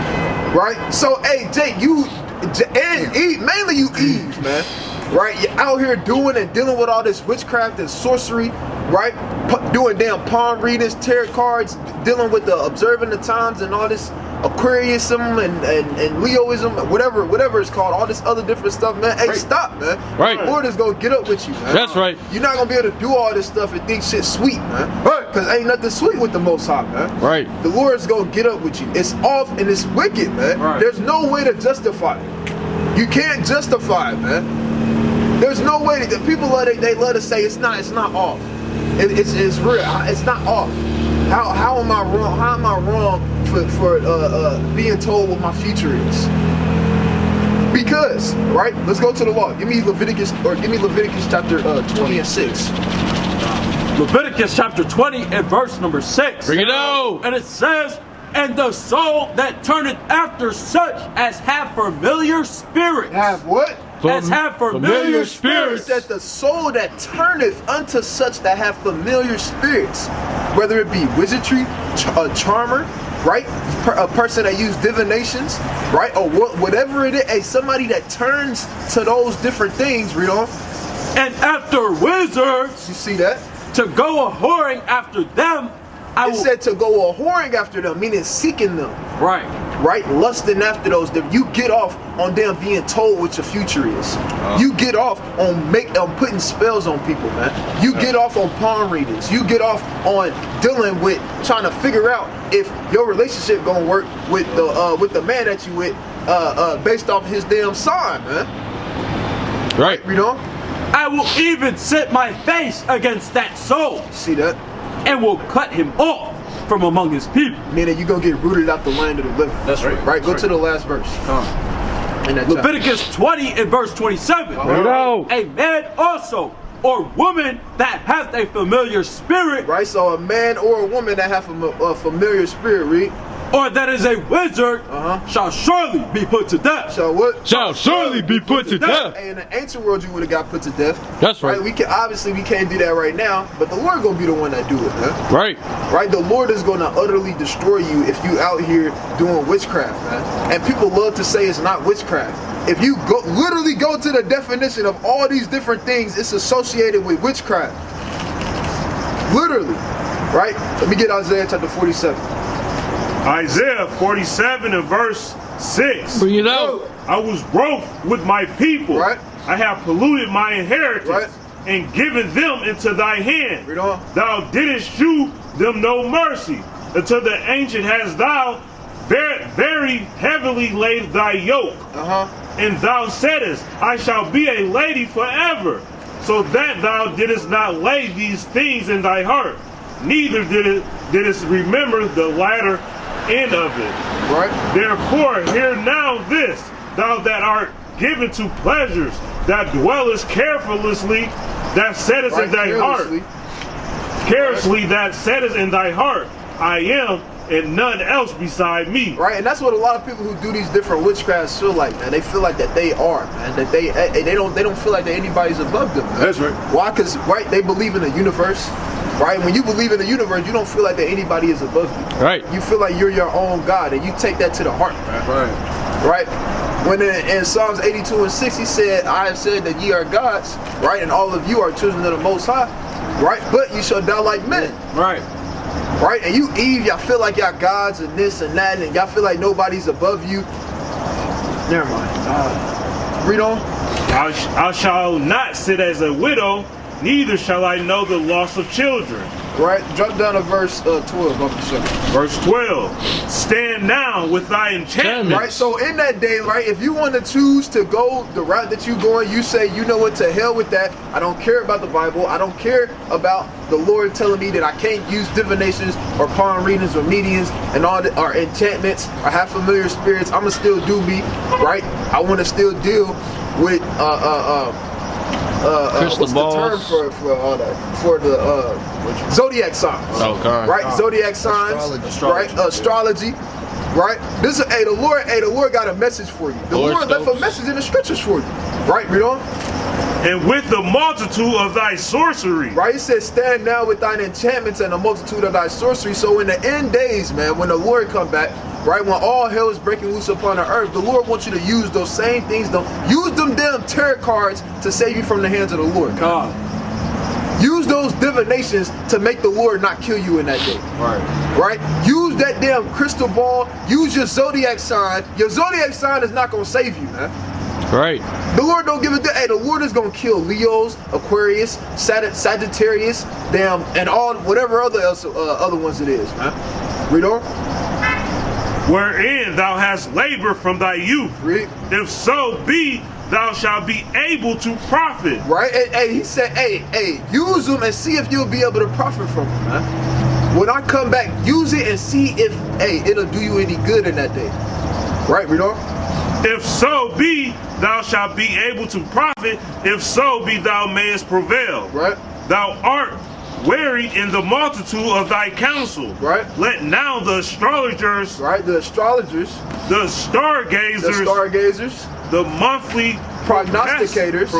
Right? So, hey, Jake, and Eve, mainly you Eve, man. Right? You're out here doing and dealing with all this witchcraft and sorcery, right? Doing damn palm readings, tarot cards, dealing with the observing the times and all this Aquariusm and Leoism, whatever it's called, all this other different stuff, man. Hey, stop, man. Right. The Lord is gonna get up with you, man. That's right. You're not gonna be able to do all this stuff and think shit's sweet, man. Right. Because ain't nothing sweet with the Most High, man. Right. The Lord is gonna get up with you. It's off and it's wicked, man. Right. There's no way to justify it. You can't justify it, man. There's no way that people they love to say it's not off. It's real. It's not off. How am I wrong? How am I wrong for being told what my future is? Because, right? Let's go to the law. Give me Leviticus chapter 20 and 6. Leviticus chapter 20 and verse number 6. Bring it out. And it says, and the soul that turneth after such as have familiar spirits. Have what? As have familiar spirits. That the soul that turneth unto such that have familiar spirits, whether it be wizardry, a charmer, right? A person that use divinations, right? Or whatever it is, somebody that turns to those different things, read on. And after wizards, you see that? To go a-whoring after them, It said to go a-whoring after them, meaning seeking them. Right. Right? Lusting after those. You get off on them being told what your future is. You get off on putting spells on people, man. You get off on palm readings. You get off on dealing with trying to figure out if your relationship gonna work with the man that you with based off his damn sign, man. Right. You know? I will even set my face against that soul. See that? And will cut him off from among his people. Meaning you're going to get rooted out the land of the living. That's right. Right? Go to the last verse. Leviticus 20 and verse 27. No. A man also or woman that hath a familiar spirit. Right? So a man or a woman that have a familiar spirit, read. Or that is a wizard shall surely be put to death. Shall what? Shall surely be put to death. Hey, in the ancient world, you would have got put to death. That's right. We can't do that right now, but the Lord gonna be the one that do it, man. Right. Right. The Lord is gonna utterly destroy you if you out here doing witchcraft, man. And people love to say it's not witchcraft. If you literally go to the definition of all these different things, it's associated with witchcraft. Literally. Right. Let me get Isaiah chapter 47. Isaiah 47 and verse 6. Bring it out. I was wroth with my people. Right. I have polluted my inheritance. Right. And given them into thy hand. Read on. Thou didst shew them no mercy. Until the ancient hast thou very heavily laid thy yoke. And thou saidest, I shall be a lady forever. So that thou didst not lay these things in thy heart. Neither didst remember the latter end of it. Right. Therefore, hear now this, thou that art given to pleasures, that dwellest carelessly, that settest in thy heart. Carelessly that settest in thy heart, I am, and none else beside me. Right, and that's what a lot of people who do these different witchcrafts feel like, man. They feel like that they are, man. That they don't feel like that anybody's above them, man. That's right. Why? Because they believe in the universe. Right? When you believe in the universe, you don't feel like that anybody is above you. Right. You feel like you're your own God, and you take that to the heart. Right? When in Psalms 82 and 6, he said, I have said that ye are gods, right? And all of you are children of the Most High, right? But you shall die like men. Right. Right? And you Eve, y'all feel like y'all gods and this and that, and y'all feel like nobody's above you. Never mind. Read on. I shall not sit as a widow, neither shall I know the loss of children. Right, drop down to verse 12 of the second. Verse 12. Stand now with thy enchantment. Right, so in that day, right, if you want to choose to go the route that you're going, you say, you know what, to hell with that. I don't care about the Bible. I don't care about the Lord telling me that I can't use divinations or palm readings or mediums and all the, or enchantments or have familiar spirits. I'ma still do me, right? I want to still deal with crystal what's balls. the term for all that? For the zodiac signs. Oh, God. Right? Zodiac signs. Right? Astrology. Right? This is the Lord got a message for you. The Lord left a message in the scriptures for you. Right? Read on. And with the multitude of thy sorcery. Right? He says, stand now with thine enchantments and the multitude of thy sorcery. So in the end days, man, when the Lord come back, right, when all hell is breaking loose upon the earth, the Lord wants you to use those same things. Use them damn tarot cards to save you from the hands of the Lord. God. Use those divinations to make the Lord not kill you in that day. Right. Right? Use that damn crystal ball. Use your zodiac sign. Your zodiac sign is not going to save you, man. Right. The Lord don't give a damn. Hey, the Lord is going to kill Leos, Aquarius, Sagittarius, damn, and all whatever other ones it is, man. Read on. Wherein thou hast labored from thy youth. Read. If so be, thou shalt be able to profit. Right? Hey, he said, hey, use them and see if you'll be able to profit from them, man. When I come back, use it and see if, it'll do you any good in that day. Right, read on. If so be, thou shalt be able to profit. If so be, thou mayest prevail. Right. Thou art wearied in the multitude of thy counsel. Right. Let now the astrologers. Right, the astrologers. The stargazers. The stargazers. The monthly prognosticators.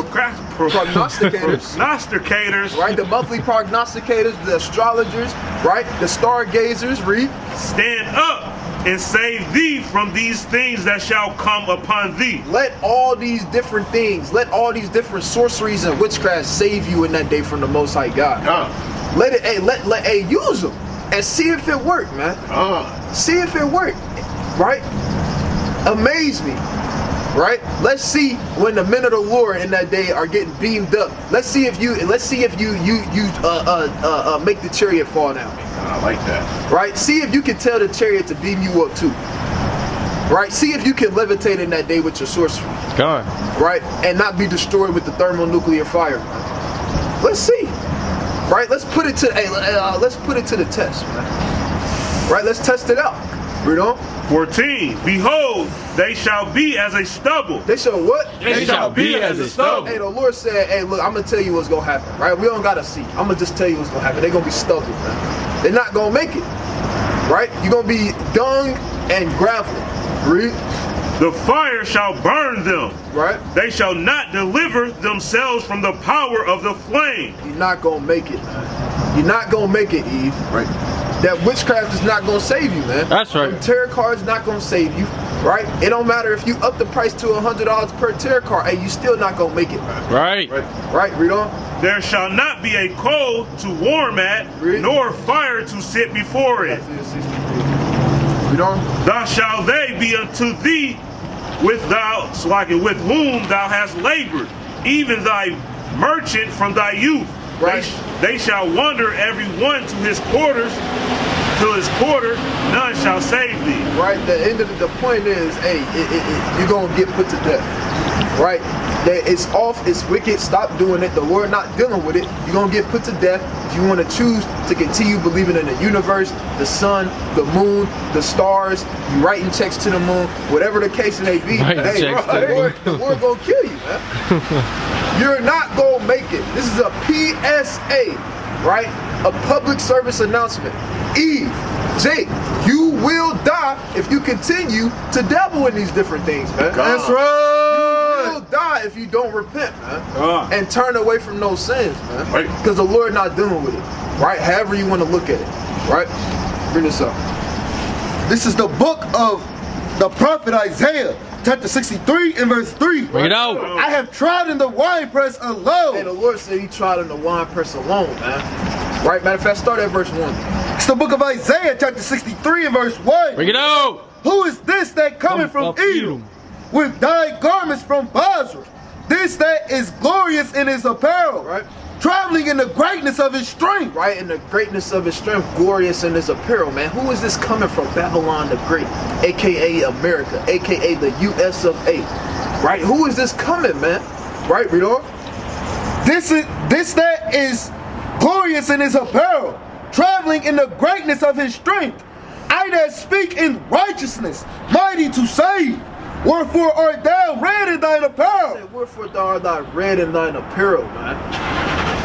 Prognosticators. Right, the monthly prognosticators, the astrologers, right, the stargazers, read. Stand up and save thee from these things that shall come upon thee. Let all these different things, let all these different sorceries and witchcraft save you in that day from the Most High God. Let it, use them and see if it worked, man. See if it worked, right? Amaze me. Right? Let's see when the men of the Lord in that day are getting beamed up. Let's see if you make the chariot fall down. I like that. Right? See if you can tell the chariot to beam you up too. Right? See if you can levitate in that day with your sorcery. God. Right? And not be destroyed with the thermonuclear fire. Let's see. Right? Let's put it to the test, man. Right? Let's test it out. Read on. 14. Behold, they shall be as a stubble. They shall what? They shall be as a stubble. Hey, the Lord said, hey, look, I'm going to tell you what's going to happen, right? We don't got to see. I'm going to just tell you what's going to happen. They're going to be stubble, man. They're not going to make it, right? You're going to be dung and gravel. Read. The fire shall burn them. Right. They shall not deliver themselves from the power of the flame. You're not going to make it, man. You're not going to make it, Eve. Right. That witchcraft is not going to save you, man. That's right. Them tarot cards not going to save you, right? It don't matter if you up the price to $100 per tarot card. Hey, you still not going to make it, man. Right. Right, read on. There shall not be a coal to warm at, nor fire to sit before it. Read on. Thus shall they be unto thee with whom thou hast labored, even thy merchant from thy youth. Right. They shall wander every one to his quarters, till his quarter, none shall save thee. Right, the point is, hey, you're gonna get put to death. Right? It's off, it's wicked, stop doing it. The Lord not dealing with it. You're gonna get put to death if you want to choose to continue believing in the universe, the sun, the moon, the stars, you writing checks to the moon, whatever the case may be. Hey, the Lord gonna kill you, man. You're not gonna make it. This is a PSA, right? A public service announcement. Eve, Jake, you will die if you continue to dabble in these different things, man. That's right. You will die if you don't repent, man, and turn away from those sins, man. Right. Because the Lord not dealing with it, right? However you want to look at it, right? Bring this up. This is the book of the prophet Isaiah, chapter 63 and verse 3. Bring it out. I have tried in the winepress alone. Hey, the Lord said he tried in the winepress alone, man. Right? Matter of fact, start at verse 1. It's the book of Isaiah, chapter 63 and verse 1. Bring it out. Who is this that coming from Edom? with dyed garments from Basra. This that is glorious in his apparel, Right. traveling in the greatness of his strength. Right, in the greatness of his strength, glorious in his apparel, man. Who is this coming from? Babylon the Great, aka America, aka the US of A. Right? Who is this coming, man? Right, read on. This that is glorious in his apparel, traveling in the greatness of his strength. I that speak in righteousness, mighty to save. Wherefore art thou red in thine apparel? Say, wherefore thou art thou red in thine apparel, man?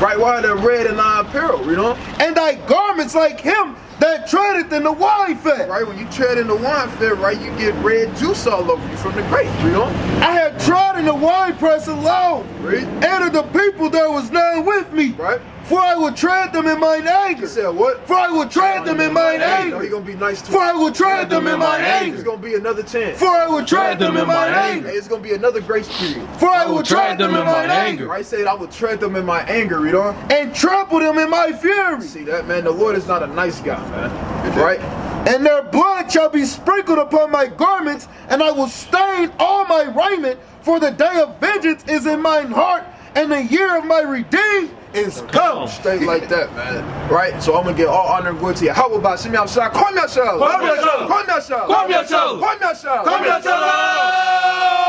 Right, why are they red in thine apparel, you know? And thy garments like him that treadeth in the wine fat. Right, when you tread in the wine fat, right, you get red juice all over you from the grape, you know? I had trod in the wine press alone, Read. and of the people there was none with me. Right. For I will tread them in mine anger. You said what? For I will tread them in mine No, anger. he gonna be nice to For I will tread them in mine It's anger. gonna be another chance. For I will tread them in mine Hey, anger. it's gonna be another grace period. For I will tread them in mine anger. Right, say I will tread them in my anger, read on. And trample them in my fury. See that, man? The Lord is not a nice guy, man. Right? And their blood shall be sprinkled upon my garments, and I will stain all my raiment, for the day of vengeance is in mine heart, and the year of my redeemed is come. Straight like that, man. Right? So I'm gonna get all honor and glory to you. How about Shimmy Abshah? Come here, Come here, Come here, Come here, Come here, Come here,